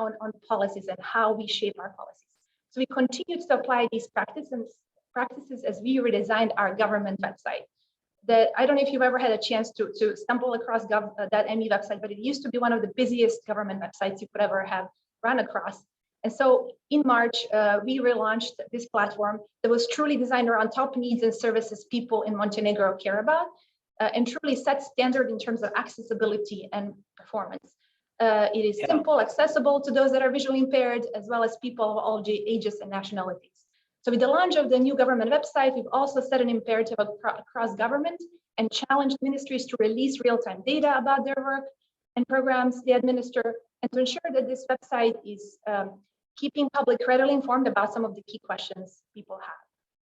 policies and how we shape our policies. So we continued to apply these practices practices as we redesigned our government website. That I don't know if you've ever had a chance to stumble across .me website, but it used to be one of the busiest government websites you could ever have run across. And so in March, we relaunched this platform that was truly designed around top needs and services people in Montenegro care about, and truly set standard in terms of accessibility and performance. It is simple, accessible to those that are visually impaired, as well as people of all ages and nationalities. So with the launch of the new government website, we've also set an imperative across government and challenged ministries to release real-time data about their work and programs they administer, and to ensure that this website is keeping public readily informed about some of the key questions people have.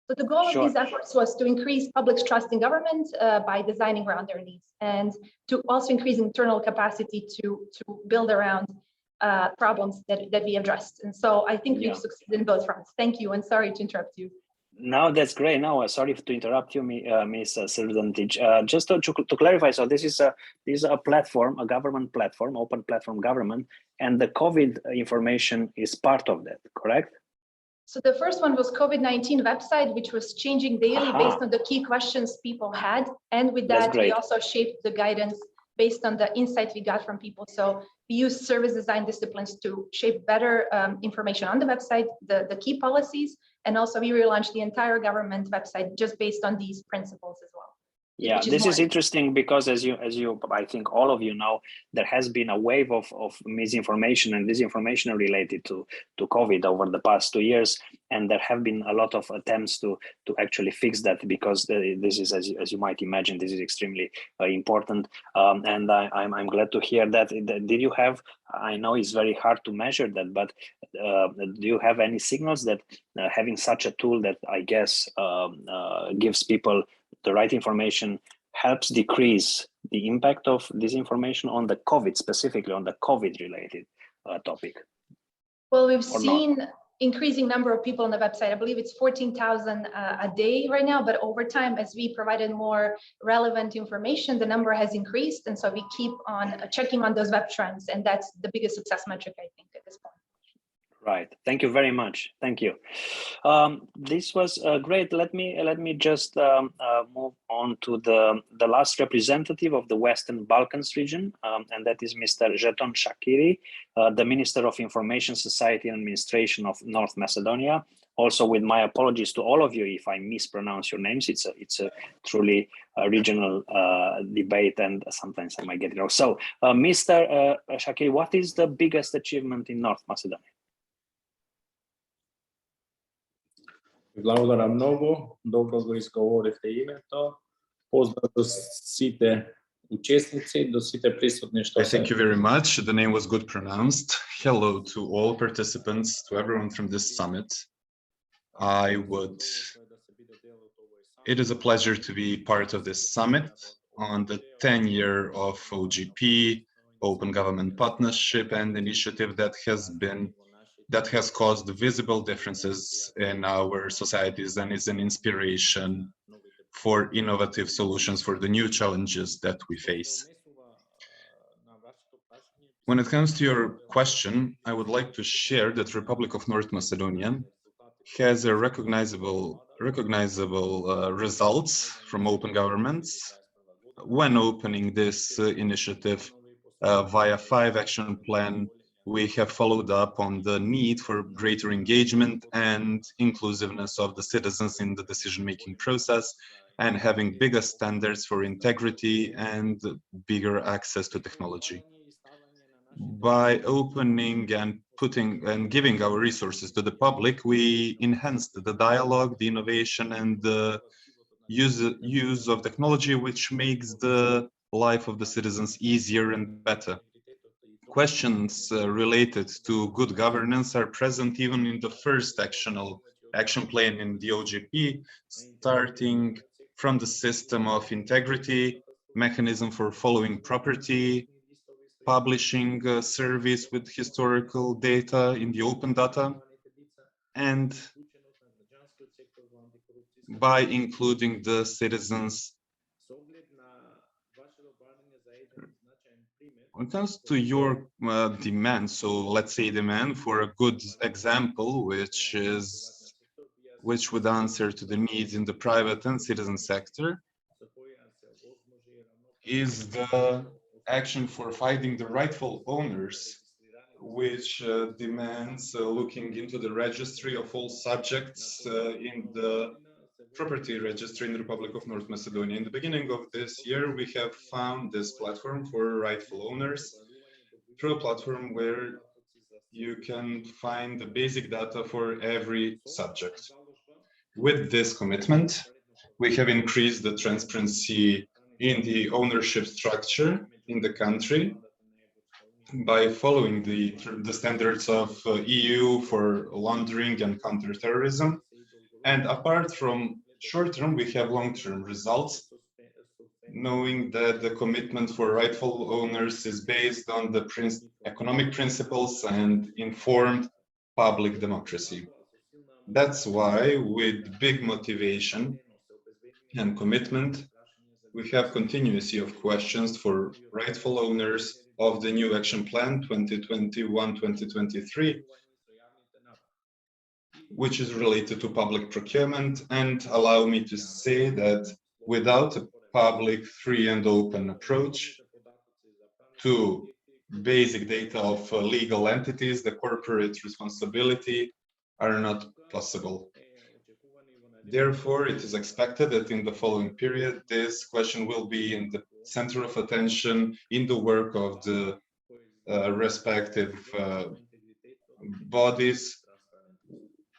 So the goal of these efforts was to increase public's trust in government by designing around their needs, and to also increase internal capacity to build around problems that we addressed. And so I think we've succeeded in both fronts. Thank you, and sorry to interrupt you. No, that's great. No, sorry to interrupt you, Ms. Srdantic. Just to clarify, so this is a platform, a government platform, open platform government, and the COVID information is part of that, correct? So the first one was COVID-19 website, which was changing daily based on the key questions people had. And with that, we also shaped the guidance based on the insights we got from people. So we use service design disciplines to shape better information on the website, the key policies, and also we relaunched the entire government website just based on these principles as well. Yeah, this is interesting because as you, I think all of you know, there has been a wave of misinformation and disinformation related to COVID over the past 2 years, and there have been a lot of attempts to actually fix that, because this is, as you might imagine, this is extremely important. And I'm glad to hear that. Did you have? I know it's very hard to measure that, but do you have any signals that having such a tool that I guess gives people the right information helps decrease the impact of disinformation on the COVID, specifically on the COVID related topic? Well, we've seen increasing number of people on the website. I believe it's 14,000 a day right now, but over time, as we provided more relevant information, the number has increased. And so we keep on checking on those web trends. And that's the biggest success metric, I think, at this point. Right. Thank you very much. Thank you. This was great. Let me just move on to the last representative of the Western Balkans region, and that is Mr. Jeton Shakiri, the Minister of Information Society and Administration of North Macedonia. Also, with my apologies to all of you if I mispronounce your names. It's a truly regional debate, and sometimes I might get it wrong. So, Mr. Shakiri, what is the biggest achievement in North Macedonia? Благодаря много. Добро го изговоривте името. Поздрав до сите учесници, до сите присутни што се. Thank you very much. The name was good pronounced. Hello to all participants, to everyone from this summit. It is a pleasure to be part of this summit on the 10-year of OGP, Open Government Partnership, and initiative that has caused visible differences in our societies and is an inspiration for innovative solutions for the new challenges that we face. When it comes to your question, I would like to share that Republic of North Macedonia has a recognizable results from open governments when opening this initiative via 5-action plan. We have followed up on the need for greater engagement and inclusiveness of the citizens in the decision-making process, and having bigger standards for integrity and bigger access to technology. By opening and giving our resources to the public, we enhanced the dialogue, the innovation, and the use of technology, which makes the life of the citizens easier and better. Questions related to good governance are present even in the first action plan in the OGP, starting from the system of integrity, mechanism for following property, publishing a service with historical data in the open data, and by including the citizens. When it comes to your demand, so let's say demand for a good example, which is which would answer to the needs in the private and citizen sector, is the action for finding the rightful owners, which demands looking into the registry of all subjects in the property registry in the Republic of North Macedonia. In the beginning of this year, we have found this platform for rightful owners through a platform where you can find the basic data for every subject. With this commitment, we have increased the transparency in the ownership structure in the country by following the standards of EU for laundering and counterterrorism. And apart from short-term, we have long-term results, knowing that the commitment for rightful owners is based on the economic principles and informed public democracy. That's why, with big motivation and commitment, we have continuity of questions for rightful owners of the new action plan 2021-2023, which is related to public procurement. And allow me to say that without a public, free and open approach to basic data of legal entities, the corporate responsibility are not possible. Therefore, it is expected that in the following period, this question will be in the center of attention in the work of the respective bodies,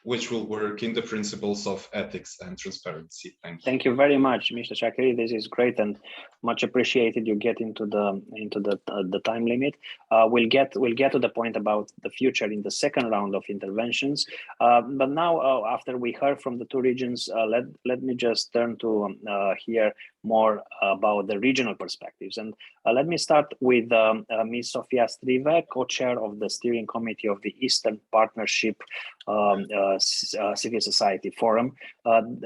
which will work in the principles of ethics and transparency. Thank you. Thank you very much, Mr. Chakri. This is great and much appreciated. You get into the time limit. We'll get to the point about the future in the second round of interventions. But now, after we heard from the two regions, let me just turn to hear more about the regional perspectives. And let me start with Ms. Sofia Strive, co-chair of the steering committee of the Eastern Partnership Civil Society Forum.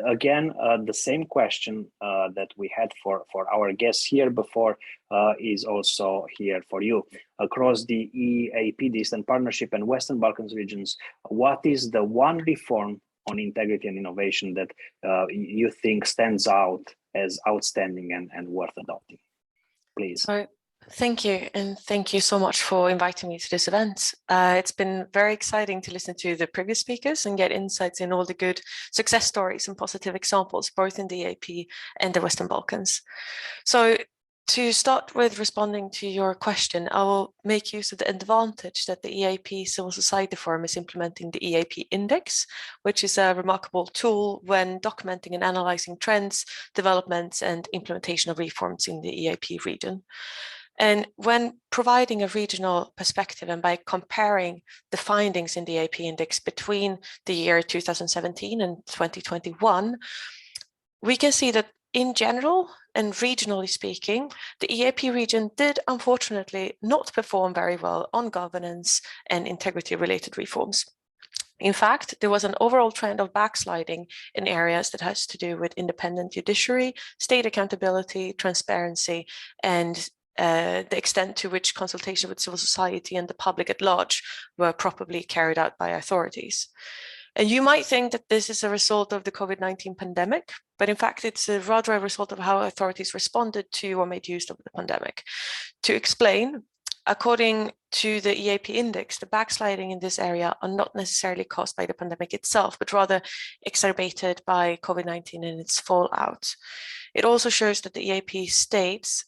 Again, the same question that we had for our guests here before is also here for you. Across the EAP, the Eastern Partnership and Western Balkans regions, what is the one reform on integrity and innovation that you think stands out as outstanding and worth adopting? Please. Thank you, and thank you so much for inviting me to this event. It's been very exciting to listen to the previous speakers and get insights in all the good success stories and positive examples, both in the EAP and the Western Balkans. So to start with responding to your question, I will make use of the advantage that the EAP Civil Society Forum is implementing the Eap Index, which is a remarkable tool when documenting and analyzing trends, developments, and implementation of reforms in the EAP region. And when providing a regional perspective and by comparing the findings in the Eap Index between the year 2017 and 2021, we can see that in general and regionally speaking, the EAP region did unfortunately not perform very well on governance and integrity related reforms. In fact, there was an overall trend of backsliding in areas that has to do with independent judiciary, state accountability, transparency, and the extent to which consultation with civil society and the public at large were properly carried out by authorities. And you might think that this is a result of the COVID-19 pandemic, but in fact, it's rather a result of how authorities responded to or made use of the pandemic. To explain, according to the Eap Index, the backsliding in this area are not necessarily caused by the pandemic itself, but rather exacerbated by COVID-19 and its fallout. It also shows that the Eap states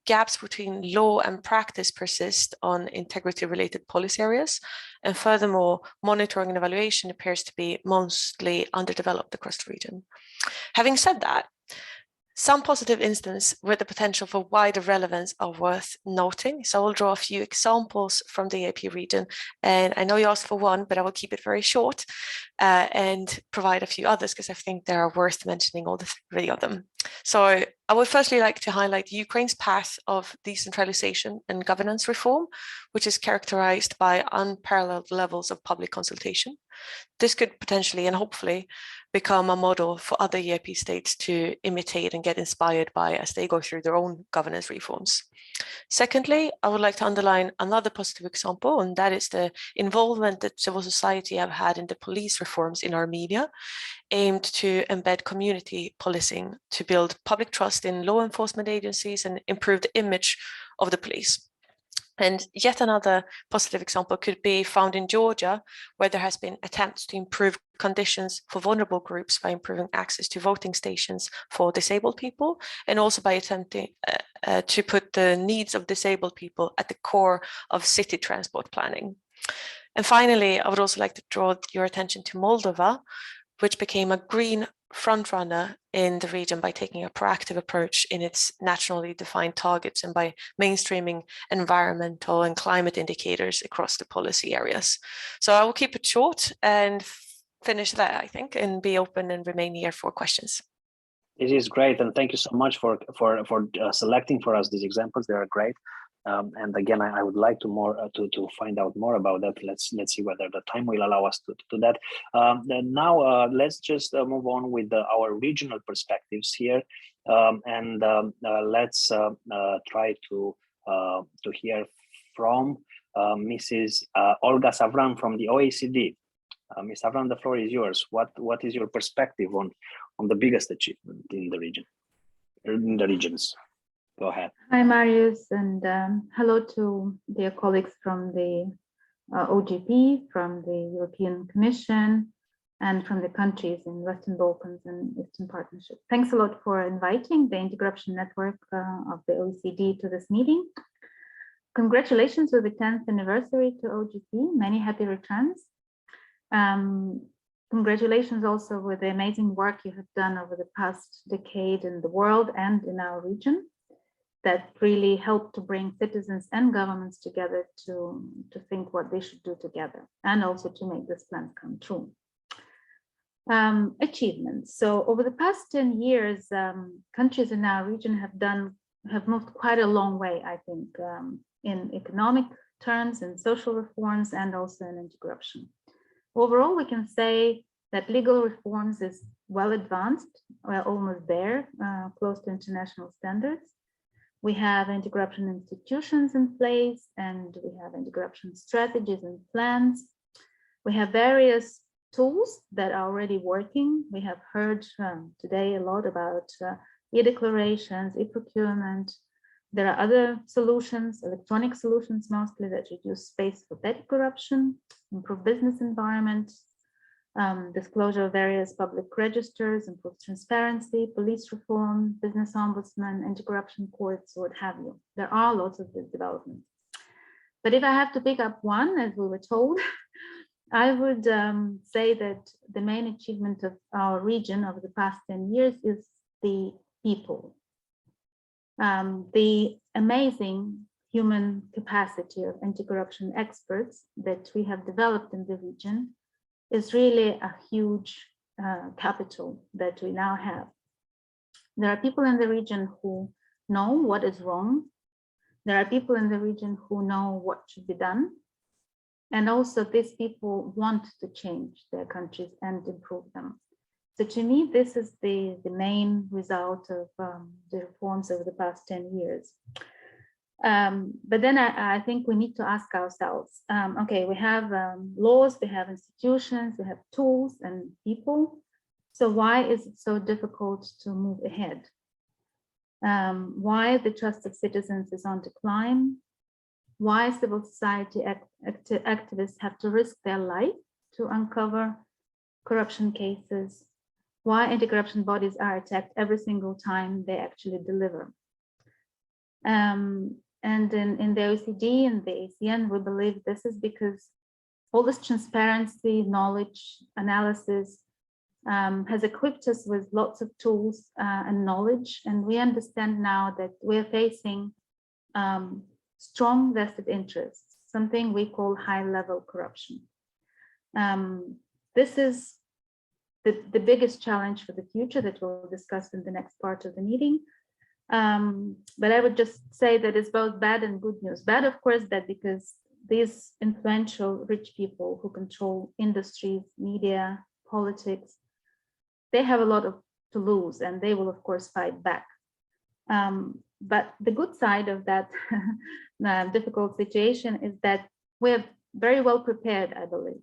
gaps between law and practice persist on integrity-related policy areas, and furthermore, monitoring and evaluation appears to be mostly underdeveloped across the region. Having said that, some positive instances with the potential for wider relevance are worth noting. So I will draw a few examples from the EAP region. And I know you asked for one, but I will keep it very short and provide a few others because I think they are worth mentioning, all the three of them. So I would firstly like to highlight Ukraine's path of decentralization and governance reform, which is characterized by unparalleled levels of public consultation. This could potentially and hopefully become a model for other EAP states to imitate and get inspired by as they go through their own governance reforms. Secondly, I would like to underline another positive example, and that is the involvement that civil society have had in the police reforms in Armenia, aimed to embed community policing to build public trust in law enforcement agencies and improve the image of the police. And yet another positive example could be found in Georgia, where there has been attempts to improve conditions for vulnerable groups by improving access to voting stations for disabled people, and also by attempting to put the needs of disabled people at the core of city transport planning. And finally, I would also like to draw your attention to Moldova, which became a green frontrunner in the region by taking a proactive approach in its nationally defined targets and by mainstreaming environmental and climate indicators across the policy areas. So I will keep it short and finish there, I think, and be open and remain here for questions. It is great, and thank you so much for selecting for us these examples. They are great. And again, I would like to find out more about that. Let's see whether the time will allow us to do that. Now, let's just move on with our regional perspectives here, and let's try to hear from Mrs. Olga Savran from the OECD. Ms. Savran, the floor is yours. What is your perspective on the biggest achievement in the region, in the regions? Go ahead. Hi, Marius, and hello to dear colleagues from the OGP, from the European Commission, and from the countries in Western Balkans and Eastern Partnership. Thanks a lot for inviting the Anti-Corruption Network of the OECD to this meeting. Congratulations with the 10th anniversary to OGP. Many happy returns. Congratulations also with the amazing work you have done over the past decade in the world and in our region, that really helped to bring citizens and governments together to think what they should do together, and also to make this plan come true. Achievements. So over the past 10 years, countries in our region have moved quite a long way, I think, in economic terms, in social reforms, and also in anti-corruption. Overall, we can say that legal reforms is well advanced, we're almost there, close to international standards. We have anti-corruption institutions in place, and we have anti-corruption strategies and plans. We have various tools that are already working. We have heard today a lot about e-declarations, e-procurement. There are other solutions, electronic solutions mostly, that reduce space for petty corruption, improve business environment, disclosure of various public registers, improve transparency, police reform, business ombudsman, anti-corruption courts, what have you. There are lots of these developments. But if I have to pick up one, as we were told, I would say that the main achievement of our region over the past 10 years is the people. The amazing human capacity of anti-corruption experts that we have developed in the region is really a huge capital that we now have. There are people in the region who know what is wrong. There are people in the region who know what should be done. And also these people want to change their countries and improve them. So to me, this is the main result of the reforms over the past 10 years. But then I think we need to ask ourselves, okay, we have laws, we have institutions, we have tools and people. So why is it so difficult to move ahead? Why the trust of citizens is on decline? Why civil society activists have to risk their life to uncover corruption cases? Why anti-corruption bodies are attacked every single time they actually deliver? And in the OECD and the ASEAN, we believe this is because all this transparency, knowledge, analysis has equipped us with lots of tools and knowledge. And we understand now that we're facing strong vested interests, something we call high-level corruption. This is the biggest challenge for the future that we'll discuss in the next part of the meeting. But I would just say that it's both bad and good news. Bad, of course, that because these influential rich people who control industries, media, politics, they have a lot to lose, and they will, of course, fight back. But the good side of that difficult situation is that we're very well prepared, I believe,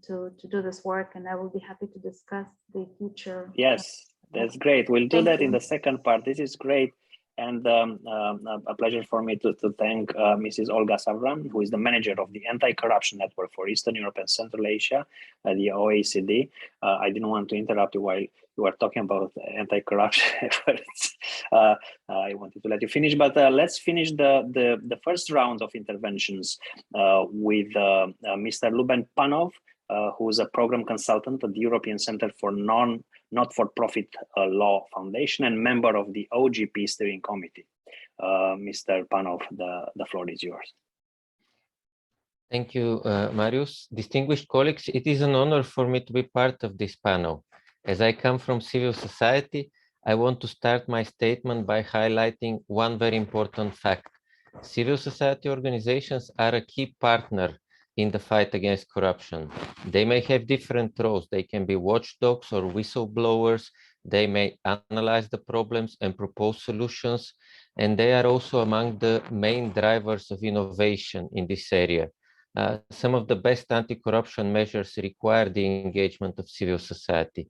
to do this work, and I will be happy to discuss the future. Yes, that's great. We'll do Thank that you. in the second part. This is great. And a pleasure for me to thank Mrs. Olga Savran, who is the manager of the Anti-Corruption Network for Eastern Europe and Central Asia, the OECD. I didn't want to interrupt you while you were talking about anti-corruption efforts. I wanted to let you finish, but let's finish the first round of interventions with Mr. Luben Panov, who is a program consultant at the European Center for Not-for-Profit Law Foundation and member of the OGP Steering Committee. Mr. Panov, the floor is yours. Thank you, Marius. Distinguished colleagues, it is an honor for me to be part of this panel. As I come from civil society, I want to start my statement by highlighting one very important fact. Civil society organizations are a key partner in the fight against corruption. They may have different roles. They can be watchdogs or whistleblowers. They may analyze the problems and propose solutions. And they are also among the main drivers of innovation in this area. Some of the best anti-corruption measures require the engagement of civil society.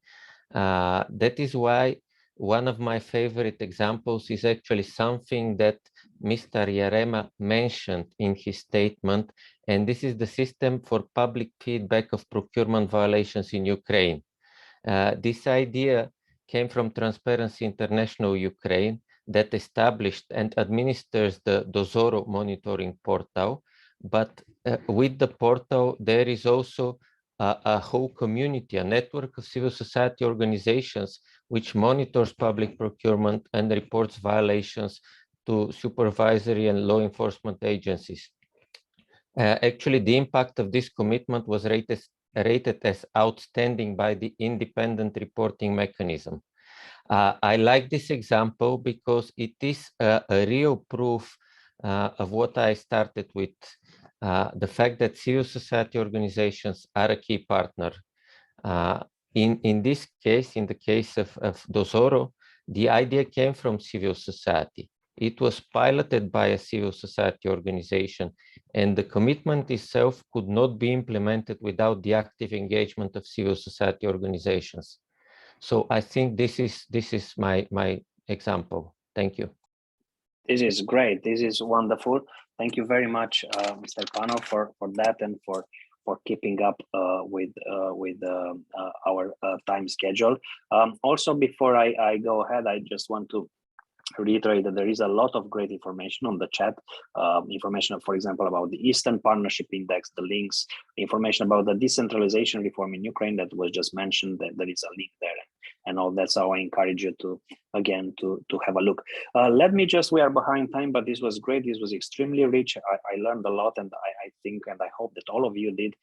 That is why one of my favorite examples is actually something that Mr. Yarema mentioned in his statement, and this is the system for public feedback of procurement violations in Ukraine. This idea came from Transparency International Ukraine that established and administers the Dozoro monitoring portal, but with the portal, there is also a whole community, a network of civil society organizations which monitors public procurement and reports violations to supervisory and law enforcement agencies. Actually, the impact of this commitment was rated as outstanding by the independent reporting mechanism. I like this example because it is a real proof of what I started with, the fact that civil society organizations are a key partner. In this case, in the case of Dozoro, the idea came from civil society. It was piloted by a civil society organization, and the commitment itself could not be implemented without the active engagement of civil society organizations. So I think this is my example. Thank you. This is great. This is wonderful. Thank you very much, Mr. Panov, for that and for keeping up with our time schedule. Also, before I go ahead, I just want to reiterate that there is a lot of great information on the chat, information, for example, about the Eastern Partnership Index, the links, information about the decentralization reform in Ukraine that was just mentioned, that there is a link there and all that. So I encourage you to, again, to have a look. Let me just, we are behind time, but this was great. This was extremely rich. I learned a lot, and I think, and I hope that all of you did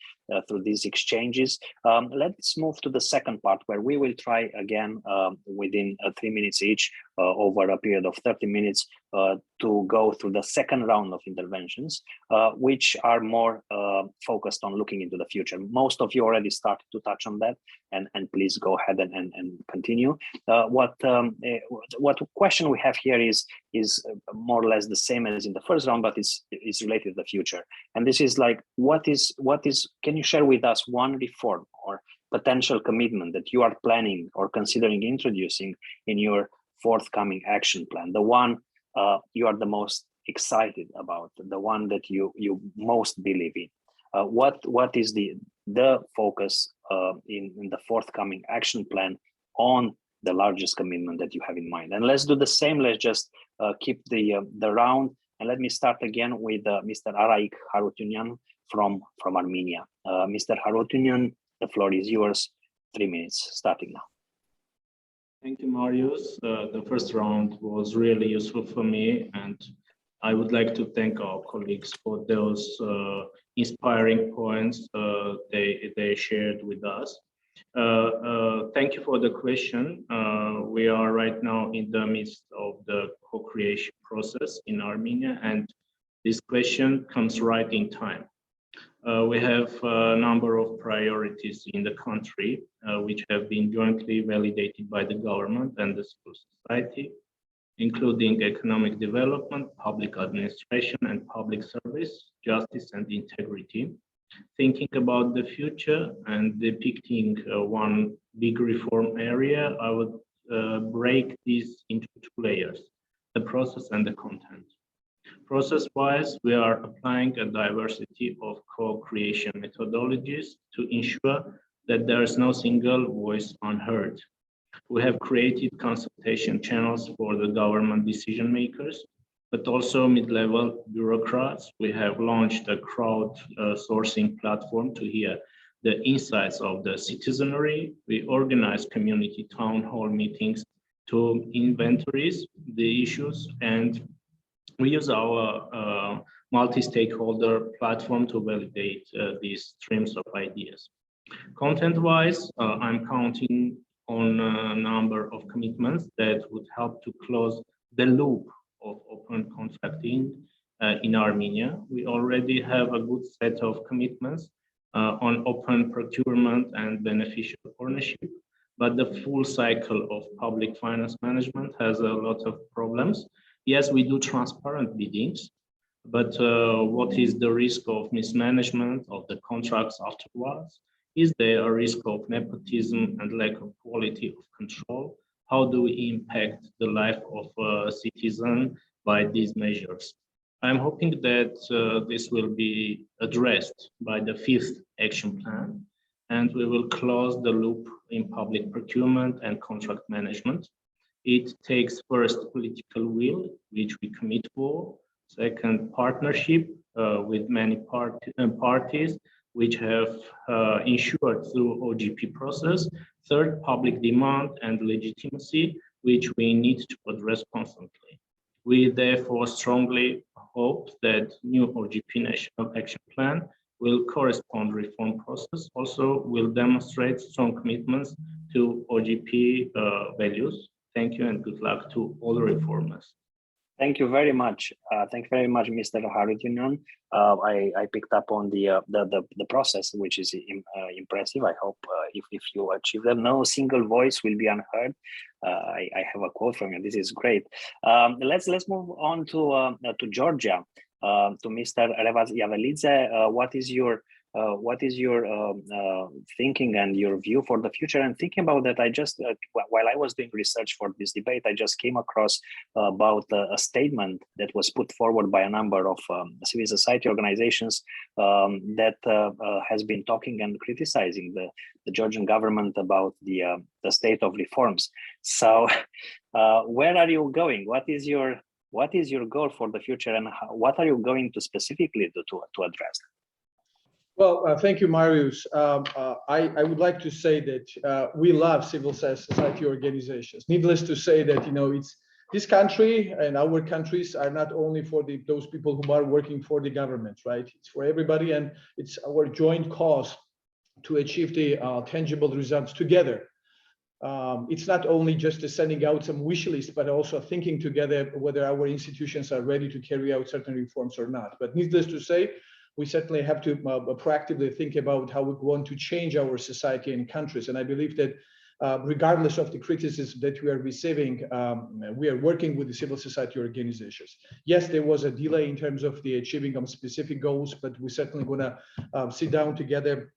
through these exchanges. Let's move to the second part, where we will try again within 3 minutes each, over a period of 30 minutes, to go through the second round of interventions, which are more focused on looking into the future. Most of you already started to touch on that, and please go ahead and continue. What question we have here is more or less the same as in the first round, but it's related to the future. And this is like, what is? Can you share with us one reform or potential commitment that you are planning or considering introducing in your forthcoming action plan, the one you are the most excited about, the one that you most believe in? What is the focus in the forthcoming action plan on the largest commitment that you have in mind? And let's do the same. Let's just keep the round, and let me start again with Mr. Araik Harutyunyan from Armenia. Mr. Harutyunyan, the floor is yours. 3 minutes starting now. Thank you, Marius. The first round was really useful for me, and I would like to thank our colleagues for those inspiring points they shared with us. Thank you for the question. We are right now in the midst of the co-creation process in Armenia, and this question comes right in time. We have a number of priorities in the country, which have been jointly validated by the government and the civil society. including economic development, public administration, and public service, justice and integrity. Thinking about the future and depicting one big reform area, I would break this into two layers, the process and the content. Process-wise, we are applying a diversity of co-creation methodologies to ensure that there is no single voice unheard. We have created consultation channels for the government decision makers, but also mid-level bureaucrats. We have launched a crowd-sourcing platform to hear the insights of the citizenry. We organize community town hall meetings to inventories the issues, and we use our multi-stakeholder platform to validate these streams of ideas. Content-wise, I'm counting on a number of commitments that would help to close the loop of open contracting in Armenia. We already have a good set of commitments on open procurement and beneficial ownership, but the full cycle of public finance management has a lot of problems. Yes, we do transparent biddings, but what is the risk of mismanagement of the contracts afterwards? Is there a risk of nepotism and lack of quality of control? How do we impact the life of a citizen by these measures? I'm hoping that this will be addressed by the 5th action plan, and we will close the loop in public procurement and contract management. It takes first political will, which we commit for, second partnership with many parties, which have ensured through OGP process, third public demand and legitimacy, which we need to address constantly. We therefore strongly hope that new OGP National Action Plan will correspond reform process, also will demonstrate strong commitments to OGP values. Thank you and good luck to all the reformers. Thank you very much. Thank you very much, Mr. Harutyunyan. I picked up on the process, which is impressive. I hope if you achieve that, no single voice will be unheard. I have a quote from you. This is great. Let's move on to Georgia, to Mr. Revaz Yavelidze. What is your thinking and your view for the future? And thinking about that, I just while I was doing research for this debate, I just came across about a statement that was put forward by a number of civil society organizations that has been talking and criticizing the Georgian government about the state of reforms. So where are you going? What is your goal for the future, and what are you going to specifically do to address? Well, thank you, Marius. I would like to say that we love civil society organizations. Needless to say that, it's this country and our countries are not only for those people who are working for the government, right? It's for everybody, and it's our joint cause to achieve the tangible results together. It's not only just sending out some wish list, but also thinking together whether our institutions are ready to carry out certain reforms or not. But needless to say, we certainly have to proactively think about how we want to change our society and countries. And I believe that regardless of the criticism that we are receiving, we are working with the civil society organizations. Yes, there was a delay in terms of the achieving of specific goals, but we're certainly going to sit down together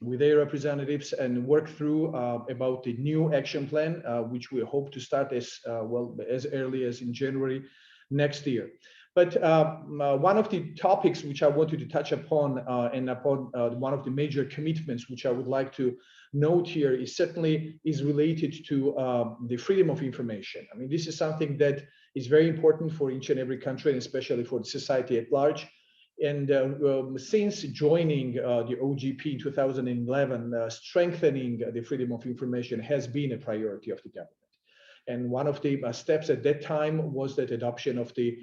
with their representatives and work through about the new action plan, which we hope to start as early as in January next year. But one of the topics which I wanted to touch upon and upon one of the major commitments which I would like to note here is certainly related to the freedom of information. I mean, this is something that is very important for each and every country, and especially for the society at large. And since joining the OGP in 2011, strengthening the freedom of information has been a priority of the government. And one of the steps at that time was that adoption of the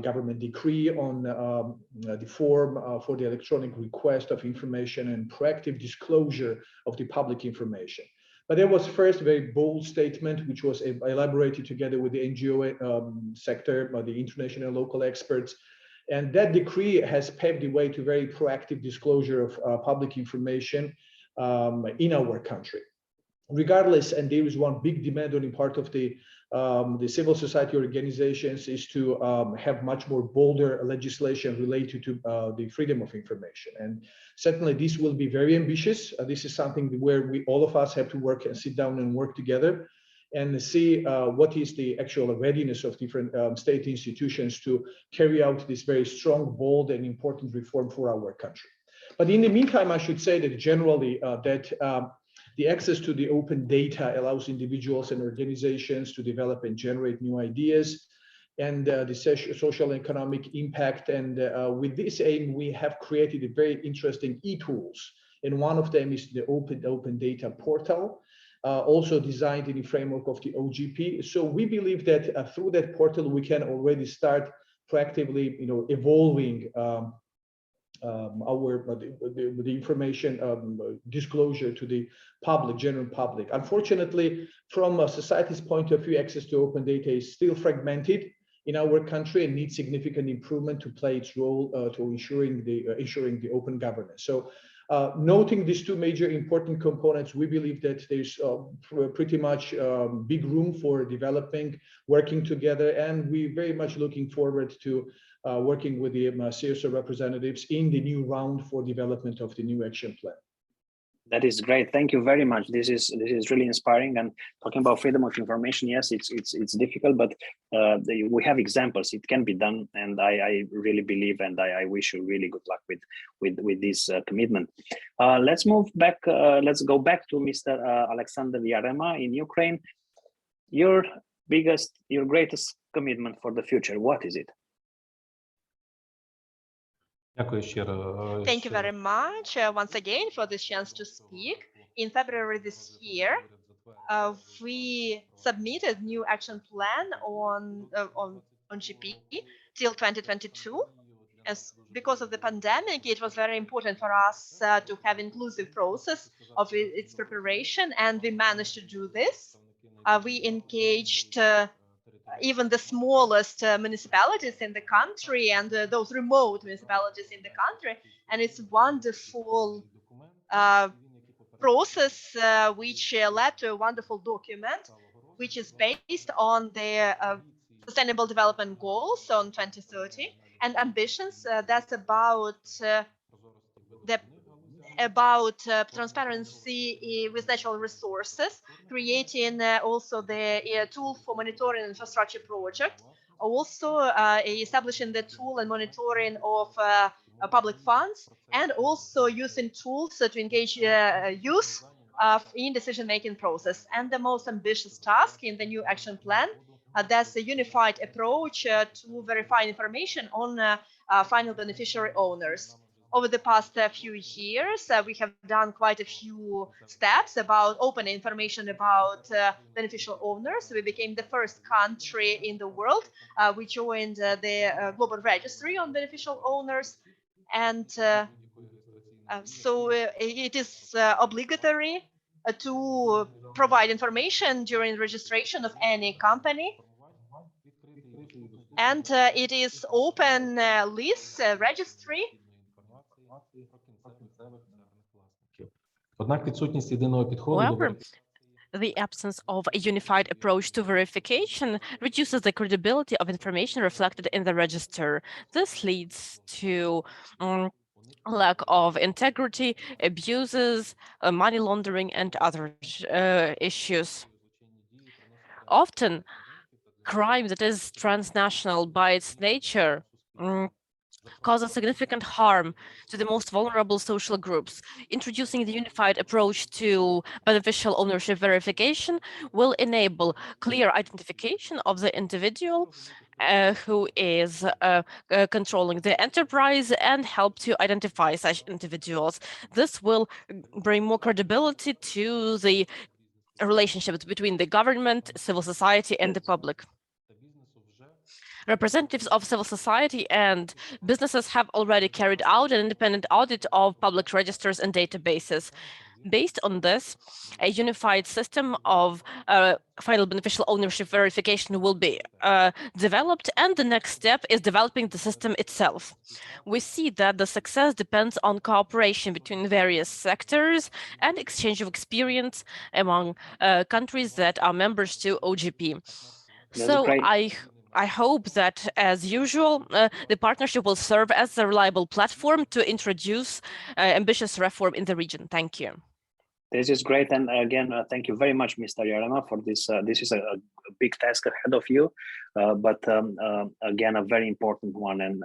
government decree on the form for the electronic request of information and proactive disclosure of the public information. But there was first a very bold statement, which was elaborated together with the NGO sector, the international and local experts. And that decree has paved the way to very proactive disclosure of public information in our country. regardless, and there is one big demand on the part of the civil society organizations, is to have much more bolder legislation related to the freedom of information. And certainly this will be very ambitious. This is something where all of us have to work and sit down and work together and see what is the actual readiness of different state institutions to carry out this very strong, bold, and important reform for our country. But in the meantime, I should say that generally the access to the open data allows individuals and organizations to develop and generate new ideas and the social and economic impact. And with this aim, we have created a very interesting e-tools. And one of them is the open data portal, also designed in the framework of the OGP. So we believe that through that portal, we can already start proactively, evolving the information disclosure to the general public. Unfortunately, from a society's point of view, access to open data is still fragmented in our country and needs significant improvement to play its role to ensuring the open governance. So noting these two major important components, we believe that there's pretty much big room for developing, working together, and we're very much looking forward to working with the CSO representatives in the new round for development of the new action plan. That is great. Thank you very much. This is really inspiring. And talking about freedom of information, yes, it's difficult, but we have examples. It can be done, and I really believe, and I wish you really good luck with this commitment. Let's move back. Let's go back to Mr. Alexander Yarema in Ukraine. Your greatest commitment for the future, what is it? Thank you very much once again for this chance to speak. In February this year, we submitted new action plan on GP till 2022. Because of the pandemic, it was very important for us to have inclusive process of its preparation, and we managed to do this. We engaged even the smallest municipalities in the country and those remote municipalities in the country. And it's a wonderful process which led to a wonderful document, which is based on the Sustainable Development Goals on 2030 and ambitions. That's about transparency with natural resources, creating also the tool for monitoring infrastructure project, also establishing the tool and monitoring of public funds, and also using tools to engage youth in decision-making process. And the most ambitious task in the new action plan, that's a unified approach to verify information on final beneficiary owners. Over the past few years, we have done quite a few steps about open information about beneficial owners. We became the first country in the world. We joined the Global Registry on Beneficial Owners. And so it is obligatory to provide information during registration of any company. And it is open list registry. However, the absence of a unified approach to verification reduces the credibility of information reflected in the register. This leads to lack of integrity, abuses, money laundering, and other issues. Often, crime that is transnational by its nature causes significant harm to the most vulnerable social groups. Introducing the unified approach to beneficial ownership verification will enable clear identification of the individual who is controlling the enterprise and help to identify such individuals. This will bring more credibility to the relationships between the government, civil society, and the public. Representatives of civil society and businesses have already carried out an independent audit of public registers and databases. Based on this, a unified system of final beneficial ownership verification will be developed, and the next step is developing the system itself. We see that the success depends on cooperation between various sectors and exchange of experience among countries that are members to OGP. So I hope that, as usual, the partnership will serve as a reliable platform to introduce ambitious reform in the region. Thank you. This is great, and again, thank you very much, Mr. Yarema, for this. This is a big task ahead of you, but again, a very important one, and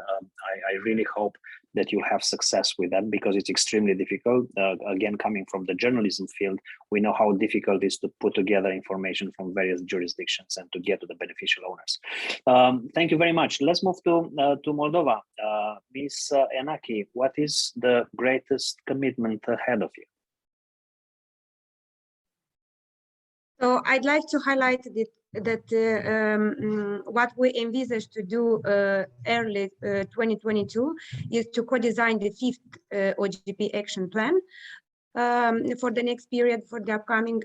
I really hope that you'll have success with that, because it's extremely difficult. Again, coming from the journalism field, we know how difficult it is to put together information from various jurisdictions and to get to the beneficial owners. Thank you very much. Let's move to Moldova. Ms. Enaki, what is the greatest commitment ahead of you? So I'd like to highlight that what we envisage to do early 2022 is to co-design the 5th OGP action plan for the next period, for the upcoming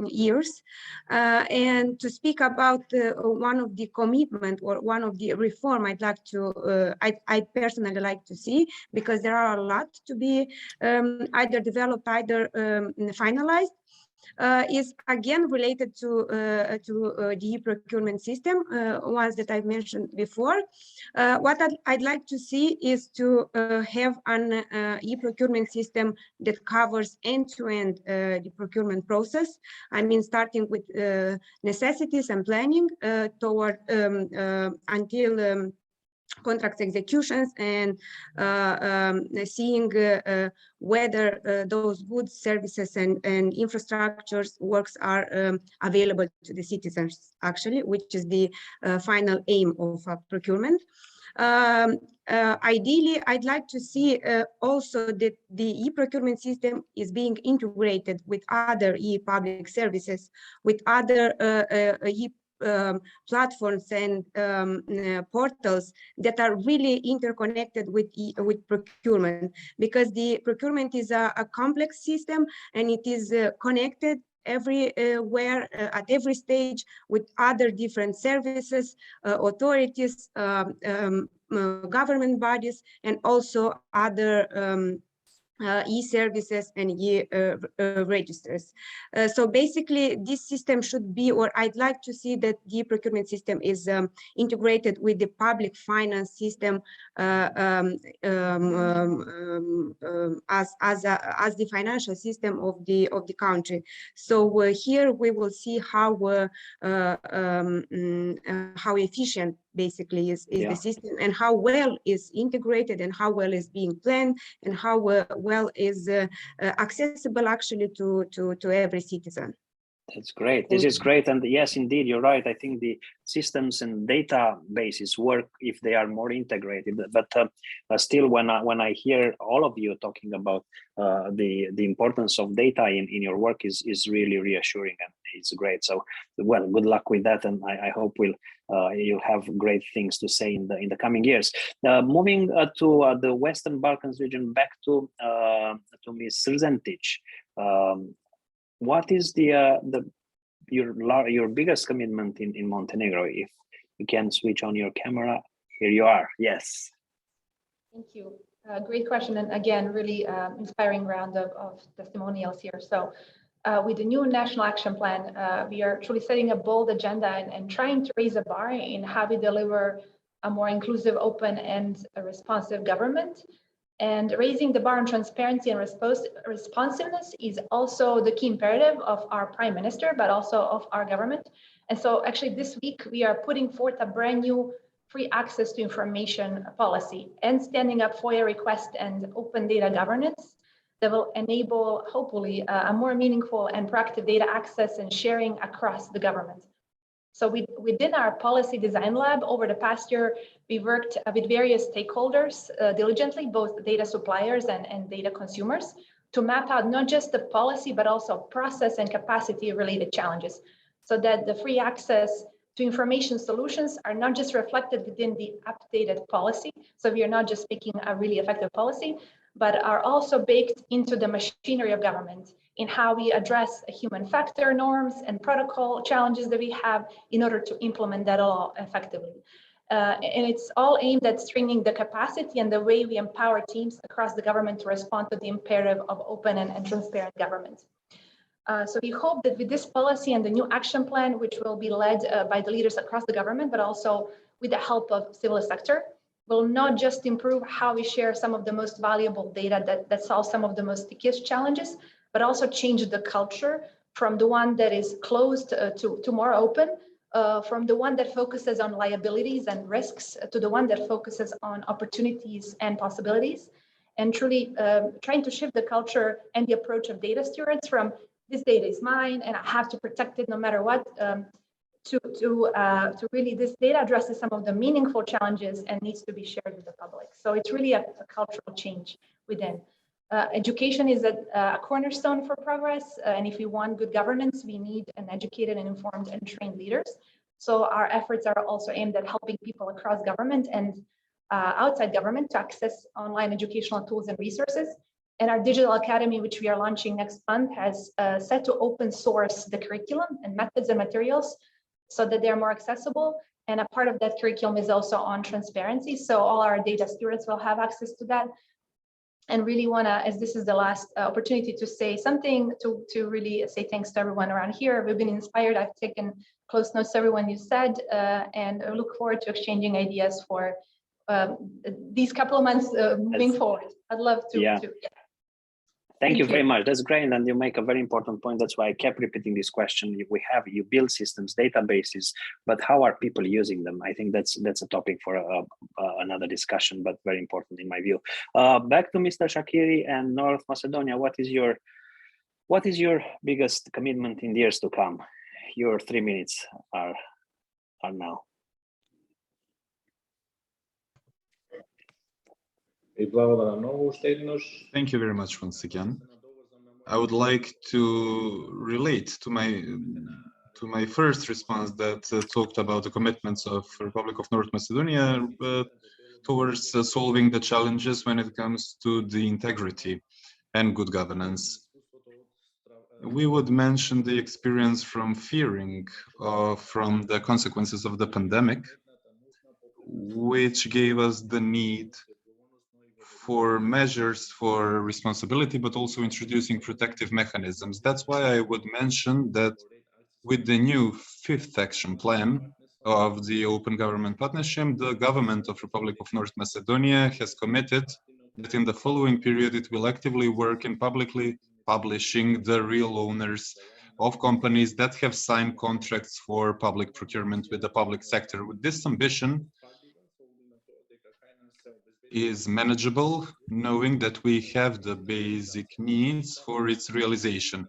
years, and to speak about one of the commitment or one of the reform I'd like to, I personally like to see, because there are a lot to be either developed, either finalized. Is again related to the procurement system, ones that I've mentioned before. What I'd like to see is to have an e-procurement system that covers end-to-end the procurement process. I mean, starting with necessities and planning toward until contract executions, and seeing whether those goods, services, and infrastructures works are available to the citizens, actually, which is the final aim of procurement. Ideally, I'd like to see also that the e-procurement system is being integrated with other e-public services, with other platforms and portals that are really interconnected with procurement, because the procurement is a complex system, and it is connected everywhere at every stage with other different services, authorities, government bodies, and also other e-services and e-registers. So basically, this system should be, or I'd like to see that the procurement system is integrated with the public finance system as the financial system of the country. So here we will see how efficient basically is the system, and how well is integrated, and how well is being planned, and how well is accessible actually to every citizen. That's great. This is great. And yes, indeed, you're right. I think the systems and databases work if they are more integrated. But still, when I hear all of you talking about the importance of data in your work is really reassuring, and it's great. So, well, good luck with that, and I hope you'll have great things to say in the coming years. Moving to the Western Balkans region, back to Ms. Srzentic. What is your biggest commitment in Montenegro? If you can switch on your camera, here you are. Yes. Thank you. Great question, and again, really inspiring round of testimonials here. So, with the new National Action Plan, we are truly setting a bold agenda and trying to raise a bar in how we deliver a more inclusive, open, and a responsive government. And raising the bar on transparency and responsiveness is also the key imperative of our Prime Minister, but also of our government. And so actually this week, we are putting forth a brand new free access to information policy and standing up FOIA request and open data governance that will enable, hopefully, a more meaningful and proactive data access and sharing across the government. So within our policy design lab over the past year, we worked with various stakeholders diligently, both data suppliers and data consumers, to map out not just the policy, but also process and capacity related challenges, so that the free access to information solutions are not just reflected within the updated policy. So we are not just making a really effective policy, but are also baked into the machinery of government in how we address human factor norms and protocol challenges that we have in order to implement that law effectively. And it's all aimed at strengthening the capacity and the way we empower teams across the government to respond to the imperative of open and transparent government. So we hope that with this policy and the new action plan, which will be led by the leaders across the government, but also with the help of civil sector, will not just improve how we share some of the most valuable data that solve some of the most stickiest challenges, but also change the culture from the one that is closed to more open, from the one that focuses on liabilities and risks to the one that focuses on opportunities and possibilities, and truly trying to shift the culture and the approach of data stewards from this data is mine and I have to protect it no matter what, to really this data addresses some of the meaningful challenges and needs to be shared with the public. So it's really a cultural change within. Education is a cornerstone for progress, and if we want good governance, we need an educated and informed and trained leaders. So our efforts are also aimed at helping people across government and outside government to access online educational tools and resources. And our digital academy, which we are launching next month, has set to open source the curriculum and methods and materials so that they're more accessible. And a part of that curriculum is also on transparency. So all our data stewards will have access to that. And really wanna, as this is the last opportunity to say something, to really say thanks to everyone around here. We've been inspired. I've taken close notes to everyone you said, and I look forward to exchanging ideas for these couple of months moving forward. I'd love to. Yeah. Thank you very much. That's great. And you make a very important point. That's why I kept repeating this question. You build systems, databases, but how are people using them? I think that's a topic for another discussion, but very important in my view. Back to Mr. Shakiri and North Macedonia. What is your biggest commitment in the years to come? Your 3 minutes are now. Thank you very much once again. I would like to relate to my first response that talked about the commitments of Republic of North Macedonia towards solving the challenges when it comes to the integrity and good governance. We would mention the experience from fearing from the consequences of the pandemic, which gave us the need for measures for responsibility, but also introducing protective mechanisms. That's why I would mention that with the new 5th action plan of the Open Government Partnership, the government of Republic of North Macedonia has committed that in the following period, it will actively work in publicly publishing the real owners of companies that have signed contracts for public procurement with the public sector. With this ambition, is manageable, knowing that we have the basic needs for its realization.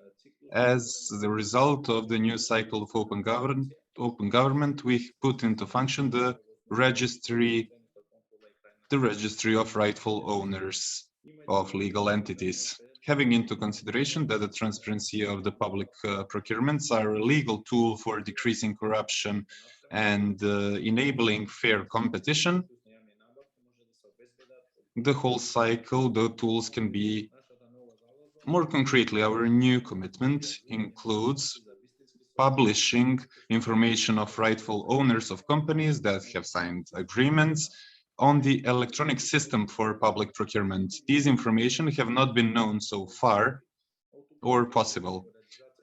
As the result of the new cycle of open government, we put into function the registry of rightful owners of legal entities, having into consideration that the transparency of the public procurements are a legal tool for decreasing corruption and enabling fair competition. The whole cycle, the tools can be more concretely. Our new commitment includes publishing information of rightful owners of companies that have signed agreements on the electronic system for public procurement. These information have not been known so far or possible.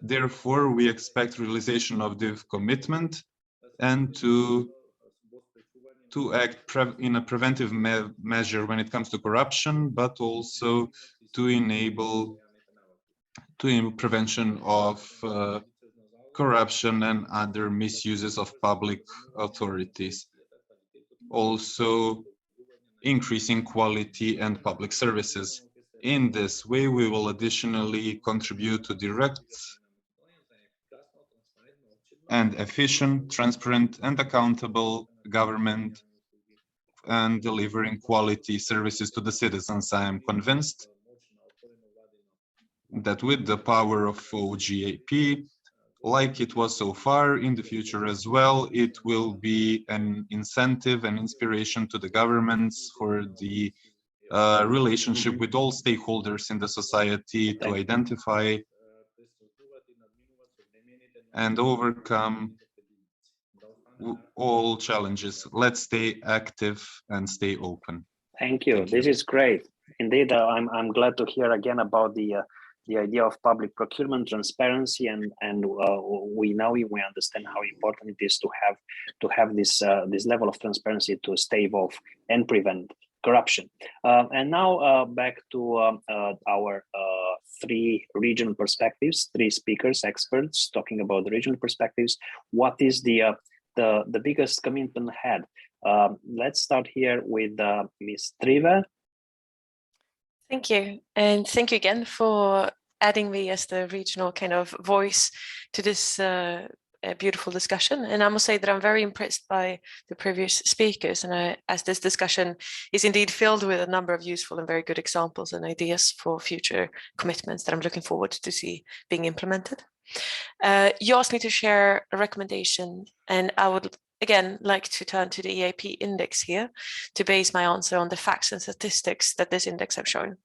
Therefore, we expect realization of the commitment and to act in a preventive measure when it comes to corruption, but also to enable prevention of corruption and other misuses of public authorities. Also, increasing quality and public services. In this way, we will additionally contribute to direct and efficient, transparent, and accountable government and delivering quality services to the citizens. I am convinced that with the power of OGP, like it was so far, in the future as well, it will be an incentive and inspiration to the governments for the relationship with all stakeholders in the society to identify and overcome all challenges. Let's stay active and stay open. Thank you. This is great. Indeed, I'm glad to hear again about the idea of public procurement, transparency, and we understand how important it is to have this this level of transparency to stave off and prevent corruption. And now back to our three regional perspectives, three speakers, experts talking about the regional perspectives. What is the biggest commitment ahead? Let's start here with Ms. Trive. Thank you. And thank you again for adding me as the regional kind of voice to this beautiful discussion. And I must say that I'm very impressed by the previous speakers. And as this discussion is indeed filled with a number of useful and very good examples and ideas for future commitments that I'm looking forward to see being implemented. You asked me to share a recommendation, and I would again like to turn to the Eap Index here to base my answer on the facts and statistics that this index have shown.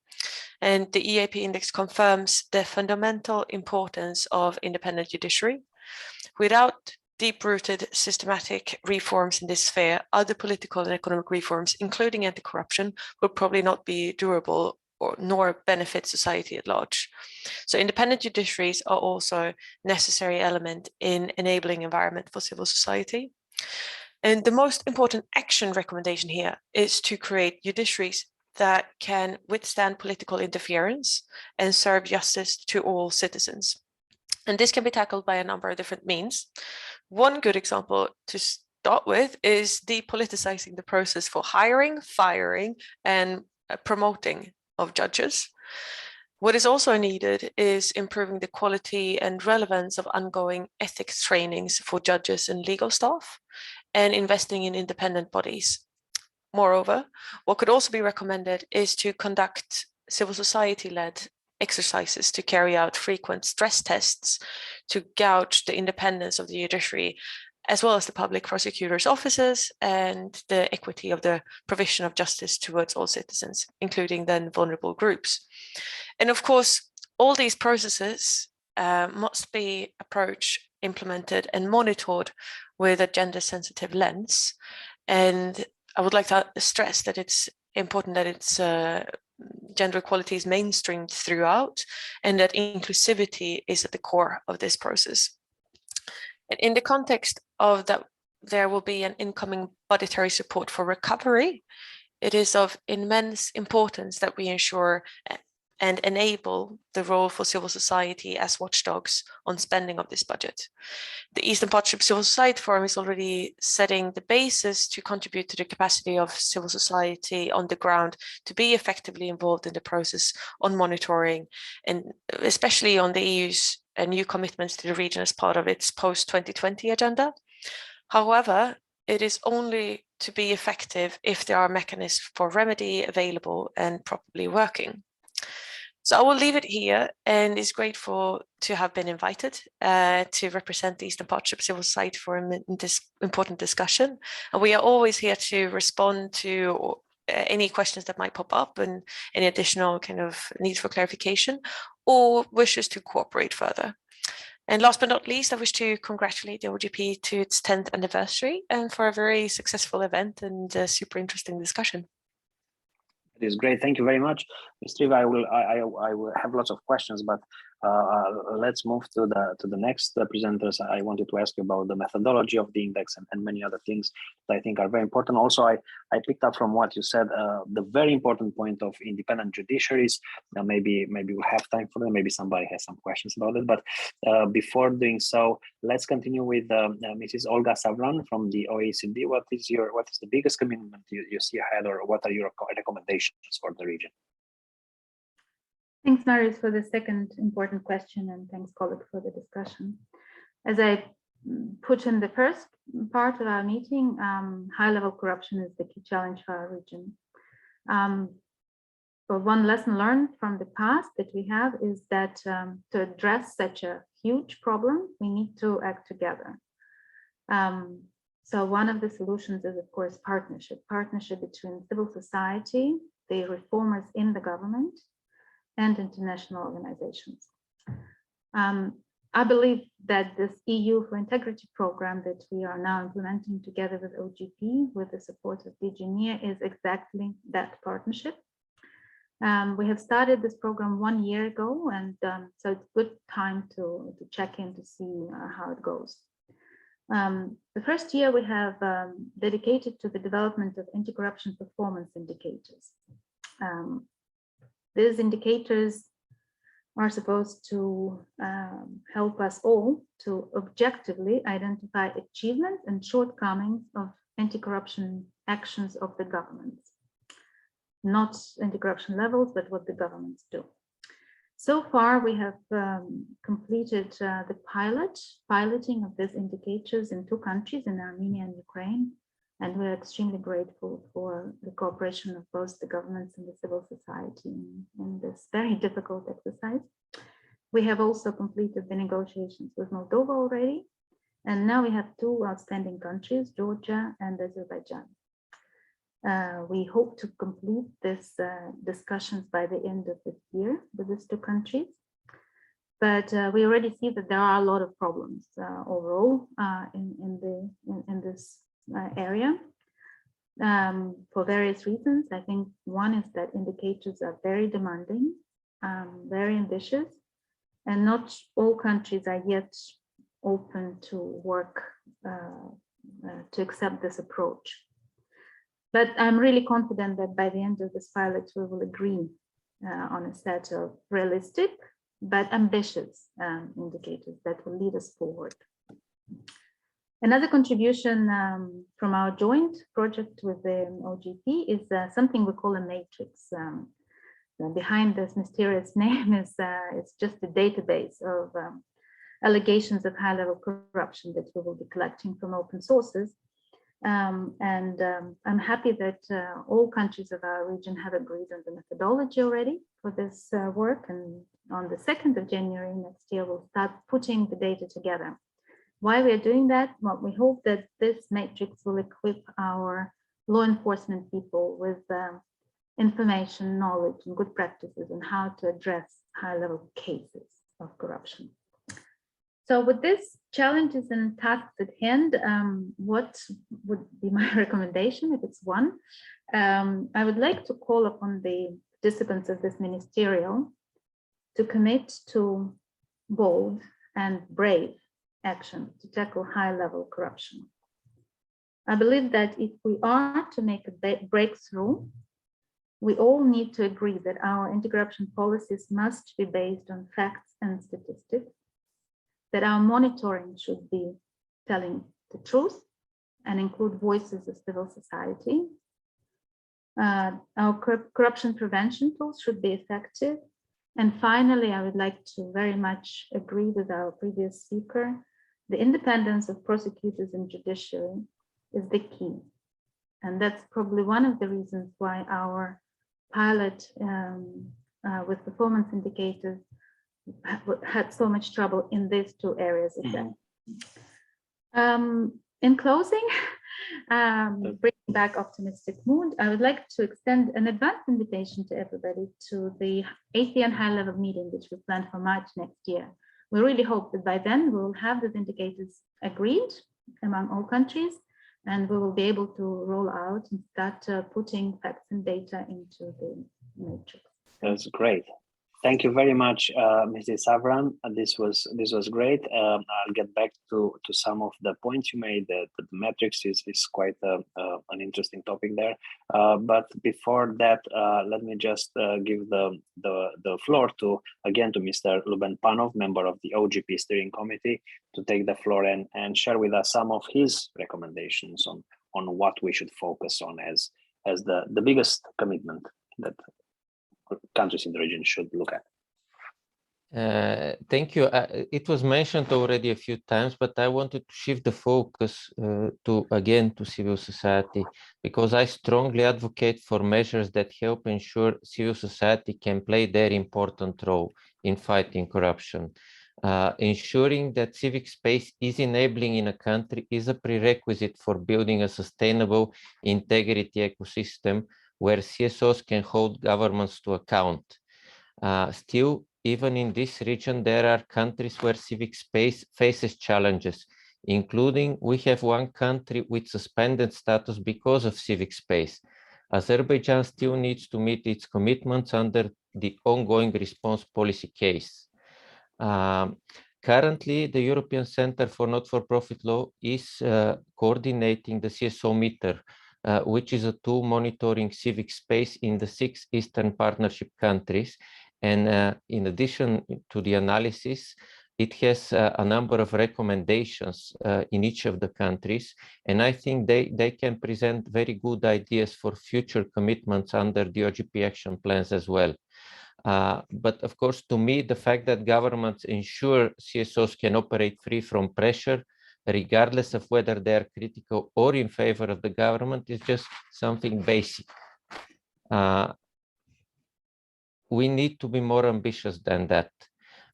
And the Eap Index confirms the fundamental importance of independent judiciary. Without deep-rooted systematic reforms in this sphere, other political and economic reforms, including anti-corruption, will probably not be durable nor benefit society at large. So independent judiciaries are also a necessary element in enabling environment for civil society. And the most important action recommendation here is to create judiciaries that can withstand political interference and serve justice to all citizens. And this can be tackled by a number of different means. One good example to start with is depoliticizing the process for hiring, firing, and promoting of judges. What is also needed is improving the quality and relevance of ongoing ethics trainings for judges and legal staff, and investing in independent bodies. Moreover, what could also be recommended is to conduct civil society-led exercises to carry out frequent stress tests to gauge the independence of the judiciary, as well as the public prosecutor's offices and the equity of the provision of justice towards all citizens, including then vulnerable groups. And of course, all these processes must be approached, implemented, and monitored with a gender-sensitive lens. And I would like to stress that it's important that it's gender equality is mainstreamed throughout, and that inclusivity is at the core of this process. And in the context of that, there will be an incoming budgetary support for recovery. It is of immense importance that we ensure and enable the role for civil society as watchdogs on spending of this budget. The Eastern Partnership Civil Society Forum is already setting the basis to contribute to the capacity of civil society on the ground to be effectively involved in the process on monitoring, and especially on the EU's new commitments to the region as part of its post-2020 agenda. However, it is only to be effective if there are mechanisms for remedy available and properly working. So I will leave it here, and is grateful to have been invited to represent the Eastern Partnership Civil Society Forum in this important discussion. And we are always here to respond to any questions that might pop up and any additional kind of needs for clarification or wishes to cooperate further. And last but not least, I wish to congratulate the OGP to its 10th anniversary and for a very successful event and a super interesting discussion. It is great. Thank you very much, Ms. Trive. I will have lots of questions, but let's move to the next presenters. I wanted to ask you about the methodology of the index and many other things that I think are very important. Also, I picked up from what you said the very important point of independent judiciaries. Now, maybe we'll have time for them. Maybe somebody has some questions about it. But before doing so, let's continue with Mrs. Olga Savran from the OECD. What is the biggest commitment you see ahead, or what are your recommendations for the region? Thanks, Marius, for the second important question, and thanks, colleague, for the discussion. As I put in the first part of our meeting, high-level corruption is the key challenge for our region. But one lesson learned from the past that we have is that to address such a huge problem, we need to act together. So one of the solutions is, of course, partnership between civil society, the reformers in the government and international organizations. I believe that this EU for Integrity program that we are now implementing together with OGP with the support of DG NEAR is exactly that partnership. We have started this program 1 year ago, and so it's good time to check in to see how it goes. The first year we have dedicated to the development of anti-corruption performance indicators. These indicators are supposed to help us all to objectively identify achievements and shortcomings of anti-corruption actions of the governments. Not anti-corruption levels, but what the governments do. So far, we have completed the piloting of these indicators in 2 countries, in Armenia and Ukraine, and we're extremely grateful for the cooperation of both the governments and the civil society in this very difficult exercise. We have also completed the negotiations with Moldova already, and now we have 2 outstanding countries, Georgia and Azerbaijan. We hope to complete this discussions by the end of this year with these 2 countries. But we already see that there are a lot of problems overall in this area for various reasons. I think one is that indicators are very demanding, very ambitious, and not all countries are yet open to work to accept this approach. But I'm really confident that by the end of this pilot, we will agree on a set of realistic but ambitious indicators that will lead us forward. Another contribution from our joint project with the OGP is something we call a matrix. Behind this mysterious name is it's just a database of allegations of high-level corruption that we will be collecting from open sources. I'm happy that all countries of our region have agreed on the methodology already for this work. And on the 2nd of January next year, we'll start putting the data together. Why we are doing that? Well, we hope that this matrix will equip our law enforcement people with information, knowledge, and good practices on how to address high-level cases of corruption. So with these challenges and tasks at hand, what would be my recommendation if it's one? I would like to call upon the participants of this ministerial to commit to bold and brave action to tackle high-level corruption. I believe that if we are to make a breakthrough, we all need to agree that our anti-corruption policies must be based on facts and statistics, that our monitoring should be telling the truth and include voices of civil society. Our corruption prevention tools should be effective. And finally, I would like to very much agree with our previous speaker. The independence of prosecutors and judiciary is the key. And that's probably one of the reasons why our pilot with performance indicators had so much trouble in these 2 areas exactly. In closing, bringing back optimistic mood, I would like to extend an advanced invitation to everybody to the ASEAN high-level meeting, which we planned for March next year. We really hope that by then we will have these indicators agreed among all countries, and we will be able to roll out and start putting facts and data into the matrix. That's great. Thank you very much, Mrs. Savran. This was great. I'll get back to some of the points you made. The metrics is quite an interesting topic there. But before that, let me just give the floor to Mr. Luben Panov, member of the OGP Steering Committee, to take the floor and share with us some of his recommendations on what we should focus on as the biggest commitment that countries in the region should look at. Thank you. It was mentioned already a few times, but I wanted to shift the focus to civil society, because I strongly advocate for measures that help ensure civil society can play their important role in fighting corruption. Ensuring that civic space is enabling in a country is a prerequisite for building a sustainable integrity ecosystem where CSOs can hold governments to account. Still, even in this region, there are countries where civic space faces challenges, including we have one country with suspended status because of civic space. Azerbaijan still needs to meet its commitments under the ongoing response policy case. Currently, the European Center for Not-for-Profit Law is coordinating the CSO meter, which is a tool monitoring civic space in the 6 Eastern Partnership countries. And in addition to the analysis, it has a number of recommendations in each of the countries. And I think they can present very good ideas for future commitments under the OGP action plans as well. But of course, to me, the fact that governments ensure CSOs can operate free from pressure, regardless of whether they are critical or in favor of the government, is just something basic. We need to be more ambitious than that.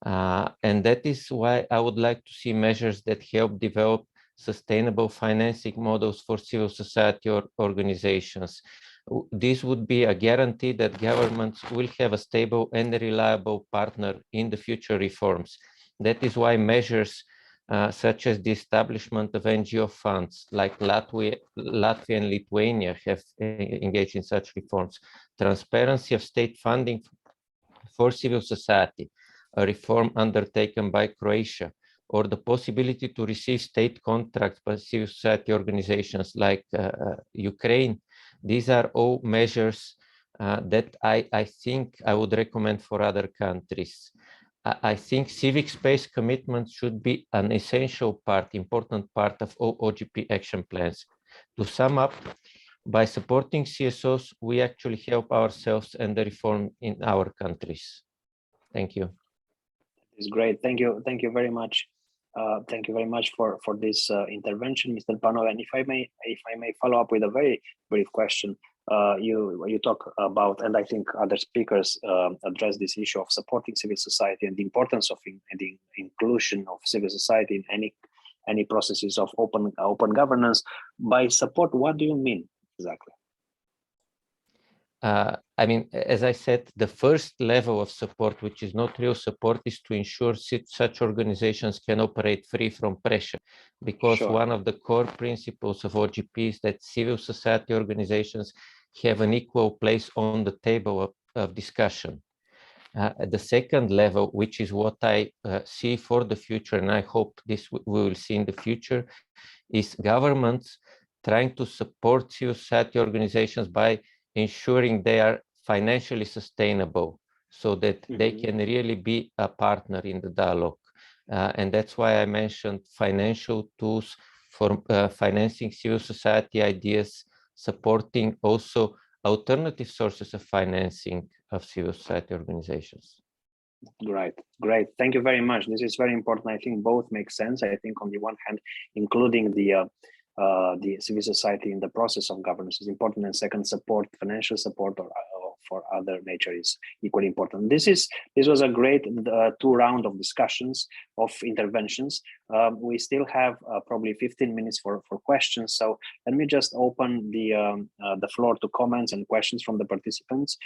And that is why I would like to see measures that help develop sustainable financing models for civil society or organizations. This would be a guarantee that governments will have a stable and reliable partner in the future reforms. That is why measures such as the establishment of NGO funds like Latvia and Lithuania have engaged in such reforms. Transparency of state funding for civil society, a reform undertaken by Croatia, or the possibility to receive state contracts by civil society organizations like Ukraine. These are all measures that I think I would recommend for other countries. I think civic space commitment should be an essential part, important part of all OGP action plans. To sum up, by supporting CSOs, we actually help ourselves and the reform in our countries. Thank you. It's great. Thank you. Thank you very much. Thank you very much for this intervention, Mr. Panov. And if I may follow up with a very brief question. You talk about, and I think other speakers address this issue of supporting civil society and the importance of the inclusion of civil society in any processes of open governance. By support, what do you mean exactly? I mean, as I said, the first level of support, which is not real support, is to ensure such organizations can operate free from pressure. Because one of the core principles of OGP is that civil society organizations have an equal place on the table of discussion. The second level, which is what I see for the future, and I hope this we will see in the future, is governments trying to support civil society organizations by ensuring they are financially sustainable so that they can really be a partner in the dialogue. And that's why I mentioned financial tools for financing civil society ideas, supporting also alternative sources of financing of civil society organizations. Great. Thank you very much. This is very important. I think both make sense. I think on the one hand, including the civil society in the process of governance is important, and second, financial support or for other nature is equally important. This was a great 2 round of discussions of interventions. We still have probably 15 minutes for questions. So let me just open the floor to comments and questions from the participants.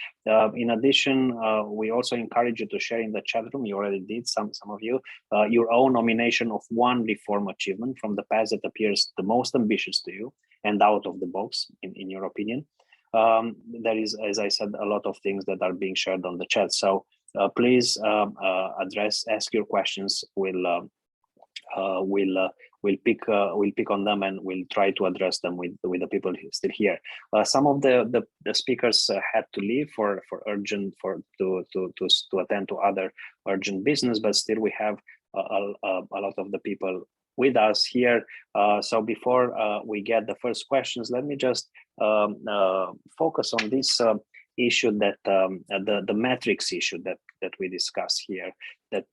In addition, we also encourage you to share in the chat room. You already did, some of you, your own nomination of one reform achievement from the past that appears the most ambitious to you and out of the box, in your opinion. There is, as I said, a lot of things that are being shared on the chat. So please ask your questions. We'll pick on them and we'll try to address them with the people still here. Some of the speakers had to leave to attend to other urgent business, but still we have a lot of the people with us here. So before we get the first questions, let me just focus on this issue that the metrics issue that we discuss here, that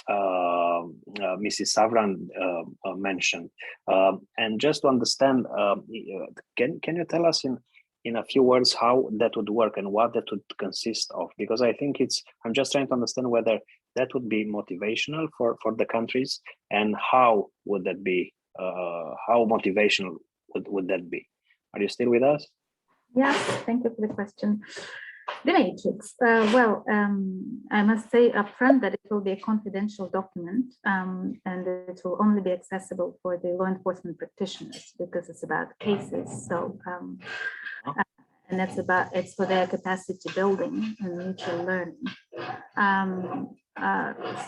Mrs. Savran mentioned. And just to understand, can you tell us in a few words how that would work and what that would consist of? Because I think I'm just trying to understand whether that would be motivational for the countries, and how would that be? How motivational would that be? Are you still with us? Yes, thank you for the question. The matrix. I must say upfront that it will be a confidential document, and it will only be accessible for the law enforcement practitioners because it's about cases. So, and it's for their capacity building and mutual learning.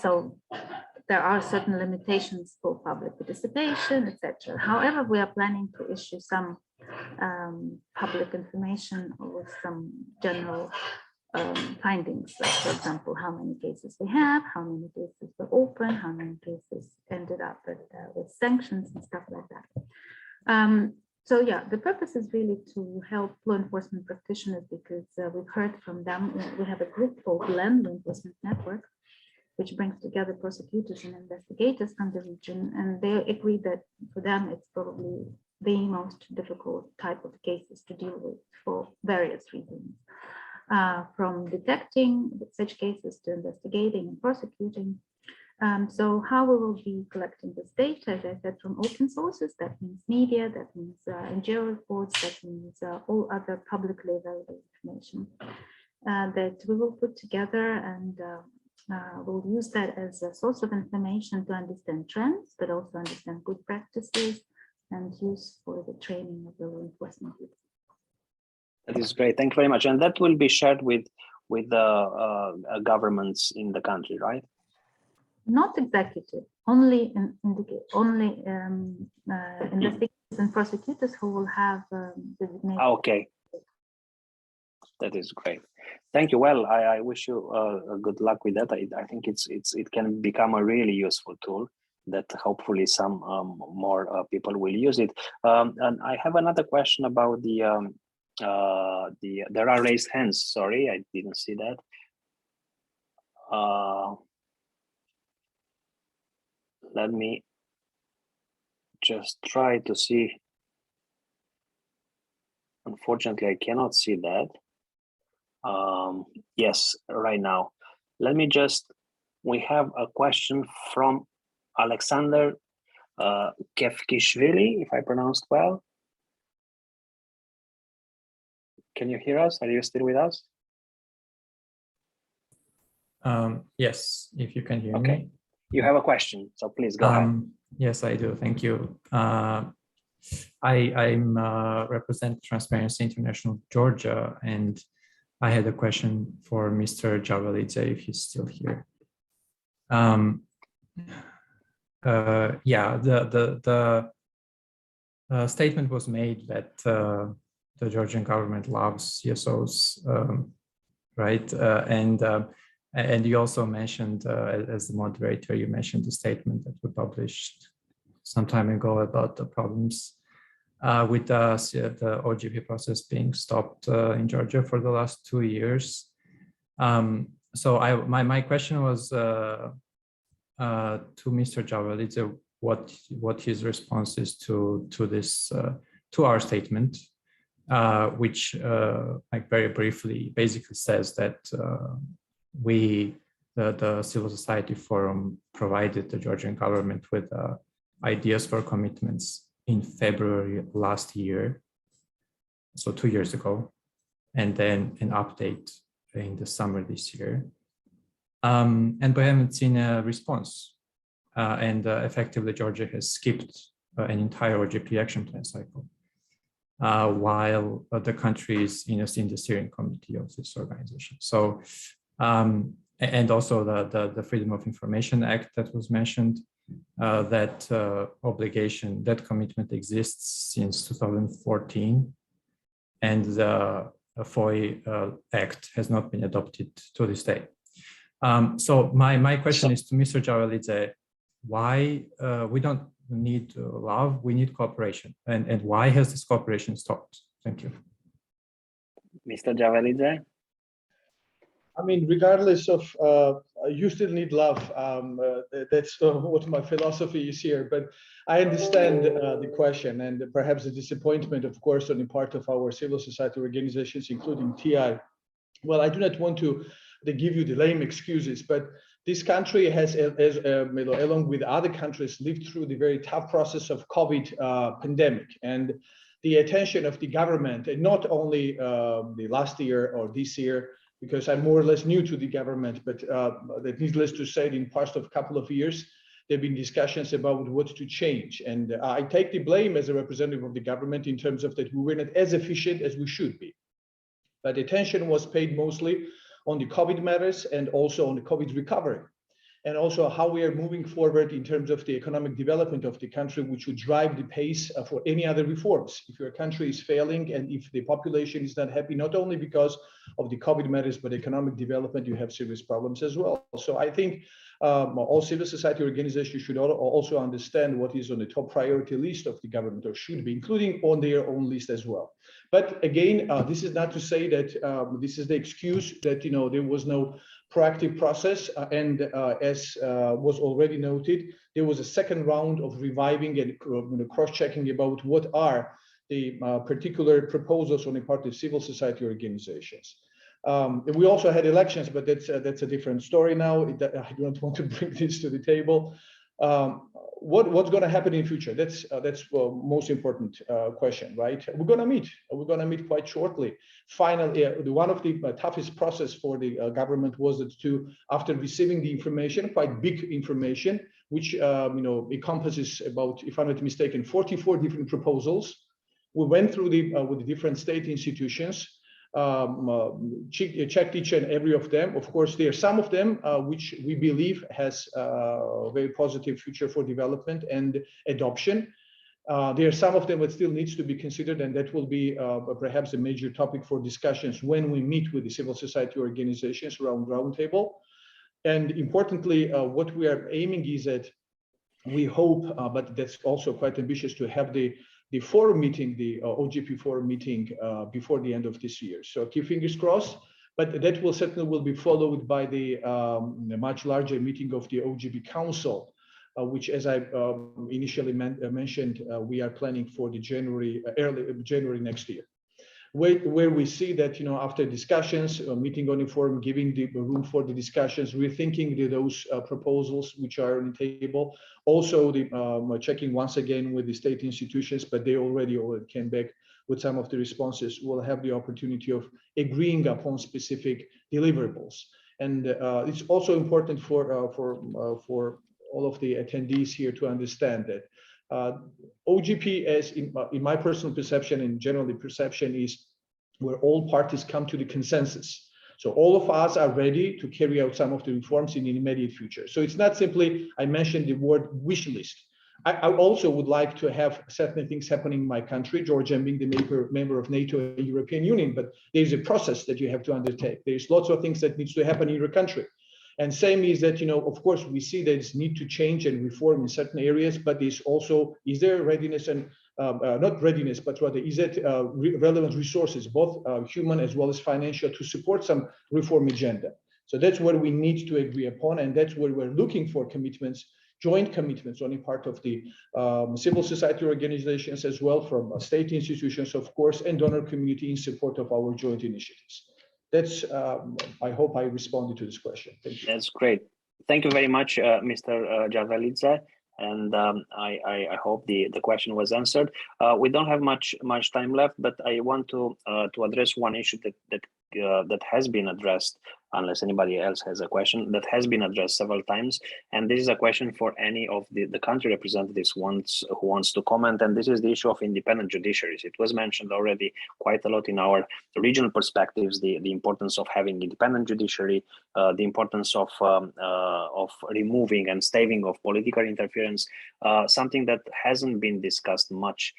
So there are certain limitations for public participation, etc. However, we are planning to issue some public information or some general findings, like, for example, how many cases we have, how many cases were open, how many cases ended up with sanctions and stuff like that. So yeah, the purpose is really to help law enforcement practitioners because we've heard from them. We have a group called LEN, Law Enforcement Network, which brings together prosecutors and investigators from the region, and they agree that for them it's probably the most difficult type of cases to deal with for various reasons, from detecting such cases to investigating and prosecuting. So how we will be collecting this data, as I said, from open sources, that means media, that means NGO reports, that means all other publicly available information that we will put together, and we'll use that as a source of information to understand trends, but also understand good practices and use for the training of the law enforcement people. That is great. Thank you very much. And that will be shared with the governments in the country, right? Not executive, only investigators and prosecutors who will have designated. Okay, that is great. Thank you. Well, I wish you good luck with that. I think it can become a really useful tool that hopefully some more people will use it. And I have another question about there are raised hands. Sorry, I didn't see that. Let me just try to see. Unfortunately, I cannot see that. Yes, right now. Let me we have a question from Alexander Kevkishvili, if I pronounced well. Can you hear us? Are you still with us? Yes, if you can hear me. You have a question, so please go ahead. Yes, I do. Thank you. I'm represent Transparency International Georgia, and I had a question for Mr. Javalidze, if he's still here. Yeah, the statement was made that the Georgian government loves CSOs, right? And you also mentioned, as the moderator, you mentioned the statement that we published some time ago about the problems with the OGP process being stopped in Georgia for the last 2 years. So my question was to Mr. Javalidze, what his response is to this to our statement, which like very briefly basically says that the Civil Society Forum provided the Georgian government with ideas for commitments in February last year, so 2 years ago, and then an update in the summer this year. And we haven't seen a response. And effectively, Georgia has skipped an entire OGP action plan cycle, while the country is in the steering committee of this organization. So, and also the Freedom of Information Act that was mentioned, that obligation, that commitment exists since 2014, and the FOI Act has not been adopted to this day. So my question is to Mr. Javalidze, why we don't need love, we need cooperation, and why has this cooperation stopped? Thank you. Mr. Javalidze? I mean, regardless of, you still need love. That's what my philosophy is here. But I understand the question and perhaps the disappointment, of course, on the part of our civil society organizations, including TI. Well, I do not want to give you the lame excuses, but this country has, along with other countries, lived through the very tough process of COVID pandemic. And the attention of the government, and not only the last year or this year, because I'm more or less new to the government, but that needless to say, in past of couple of years, there have been discussions about what to change. And I take the blame as a representative of the government in terms of that we were not as efficient as we should be. But attention was paid mostly on the COVID matters and also on the COVID recovery, and also how we are moving forward in terms of the economic development of the country, which would drive the pace for any other reforms. If your country is failing and if the population is not happy, not only because of the COVID matters, but economic development, you have serious problems as well. So I think all civil society organizations should also understand what is on the top priority list of the government, or should be, including on their own list as well. But again, this is not to say that this is the excuse that there was no proactive process, and as was already noted, there was a second round of reviving and cross-checking about what are the particular proposals on the part of civil society organizations. We also had elections, but that's a different story now. I don't want to bring this to the table. What's going to happen in the future? That's most important question, right? We're going to meet quite shortly. Finally, one of the toughest process for the government was that after receiving the information, quite big information, which encompasses about, if I'm not mistaken, 44 different proposals. We went through with the different state institutions, checked each and every of them. Of course, there are some of them which we believe has a very positive future for development and adoption. There are some of them that still needs to be considered, and that will be perhaps a major topic for discussions when we meet with the civil society organizations around roundtable. And importantly, what we are aiming is that we hope, but that's also quite ambitious, to have the forum meeting, the OGP forum meeting before the end of this year. So keep fingers crossed, but that will certainly be followed by the much larger meeting of the OGP Council, which, as I initially mentioned, we are planning for the early January next year, where we see that after discussions, meeting on the forum, giving the room for the discussions, rethinking those proposals which are on the table, also the checking once again with the state institutions, but they already came back with some of the responses. We'll have the opportunity of agreeing upon specific deliverables, and it's also important for all of the attendees here to understand that OGP, as in my personal perception and generally perception, is where all parties come to the consensus. So all of us are ready to carry out some of the reforms in the immediate future. So it's not simply, I mentioned the word wish list. I also would like to have certain things happening in my country, Georgia being the member of NATO and European Union, but there's a process that you have to undertake. There's lots of things that needs to happen in your country. And same is that, of course, we see there's need to change and reform in certain areas, but there's also, is there readiness and not readiness, but rather, is it relevant resources, both human as well as financial, to support some reform agenda? So that's what we need to agree upon, and that's where we're looking for commitments, joint commitments on the part of the civil society organizations, as well from state institutions, of course, and donor community in support of our joint initiatives. That's, I hope I responded to this question. Thank you. That's great. Thank you very much, Mr. Javelidze. And I hope the question was answered. We don't have much time left, but I want to address one issue that has been addressed, unless anybody else has a question, that has been addressed several times. And this is a question for any of the country representatives who wants to comment. And this is the issue of independent judiciaries. It was mentioned already quite a lot in our regional perspectives, the importance of having independent judiciary, the importance of removing and staving of political interference, something that hasn't been discussed much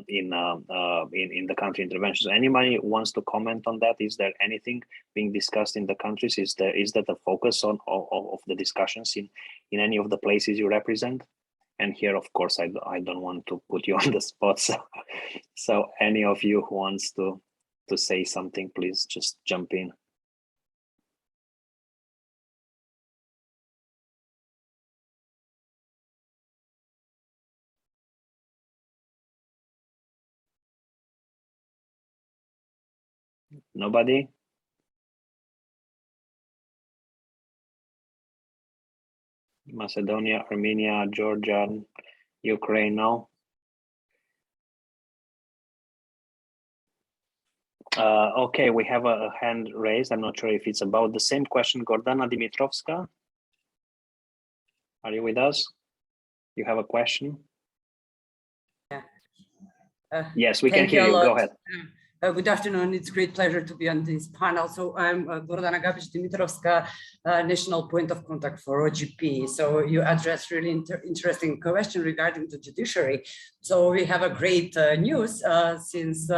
in the country interventions. Anybody wants to comment on that? Is there anything being discussed in the countries? Is that a focus of the discussions in any of the places you represent? And here, of course, I don't want to put you on the spot. So any of you who wants to say something, please just jump in. Nobody? Macedonia, Armenia, Georgia, Ukraine, no? Okay, we have a hand raised. I'm not sure if it's about the same question. Gordana Dimitrovska, are you with us? You have a question? Yes, we can hear you. Go ahead. Good afternoon. It's a great pleasure to be on this panel. So I'm Gordana Dimitrovska, National Point of Contact for OGP. So you addressed really interesting question regarding the judiciary. So we have a great news since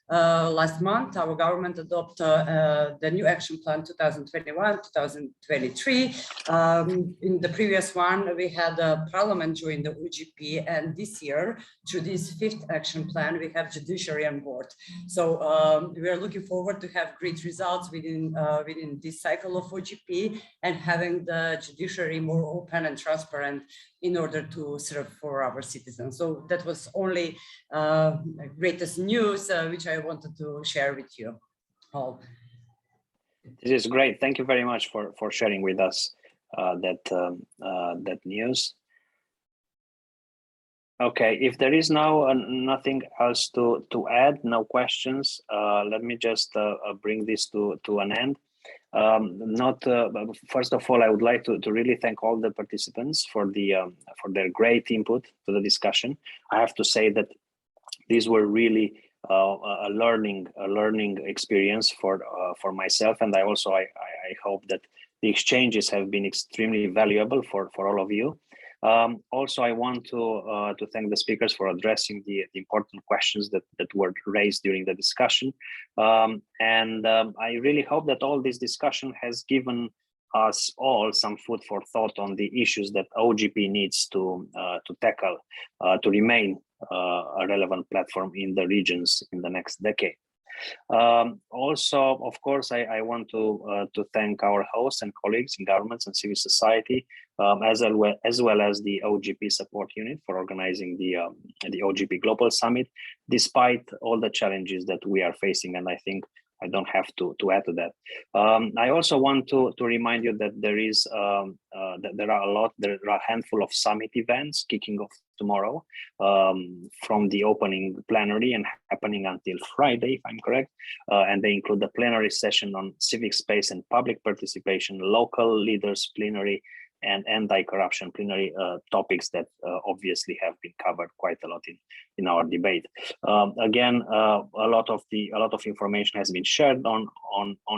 last month, our government adopted the new action plan 2021-2023. In the previous one, we had Parliament join the OGP, and this year, through this 5th action plan, we have Judiciary on board. So we are looking forward to have great results within this cycle of OGP and having the judiciary more open and transparent in order to serve for our citizens. So that was only greatest news which I wanted to share with you all. This is great. Thank you very much for sharing with us that news. Okay, if there is now nothing else to add, no questions, let me just bring this to an end. First of all, I would like to really thank all the participants for their great input to the discussion. I have to say that these were really a learning experience for myself, and I hope that the exchanges have been extremely valuable for all of you. Also, I want to thank the speakers for addressing the important questions that were raised during the discussion. I really hope that all this discussion has given us all some food for thought on the issues that OGP needs to tackle to remain a relevant platform in the regions in the next decade. Also, of course, I want to thank our hosts and colleagues in governments and civil society, as well as the OGP support unit for organizing the OGP Global Summit, despite all the challenges that we are facing. And I think I don't have to add to that. I also want to remind you that there are a handful of summit events kicking off tomorrow, from the opening plenary and happening until Friday, if I'm correct. And they include the plenary session on civic space and public participation, local leaders plenary, and anti-corruption plenary, topics that obviously have been covered quite a lot in our debate. Again, a lot of information has been shared on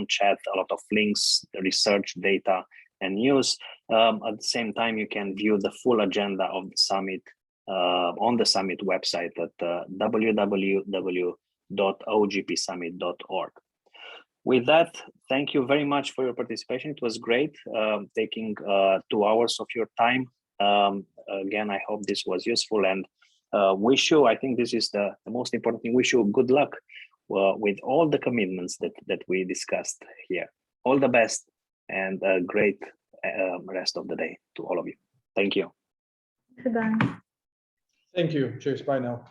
chat, a lot of links, research, data, and news. At the same time, you can view the full agenda of the summit on the summit website at www.ogpsummit.org. With that, thank you very much for your participation. It was great taking 2 hours of your time. Again, I hope this was useful, and wish you, I think this is the most important thing, wish you good luck with all the commitments that we discussed here. All the best and a great rest of the day to all of you. Thank you. Goodbye. Thank you. Cheers. Bye now.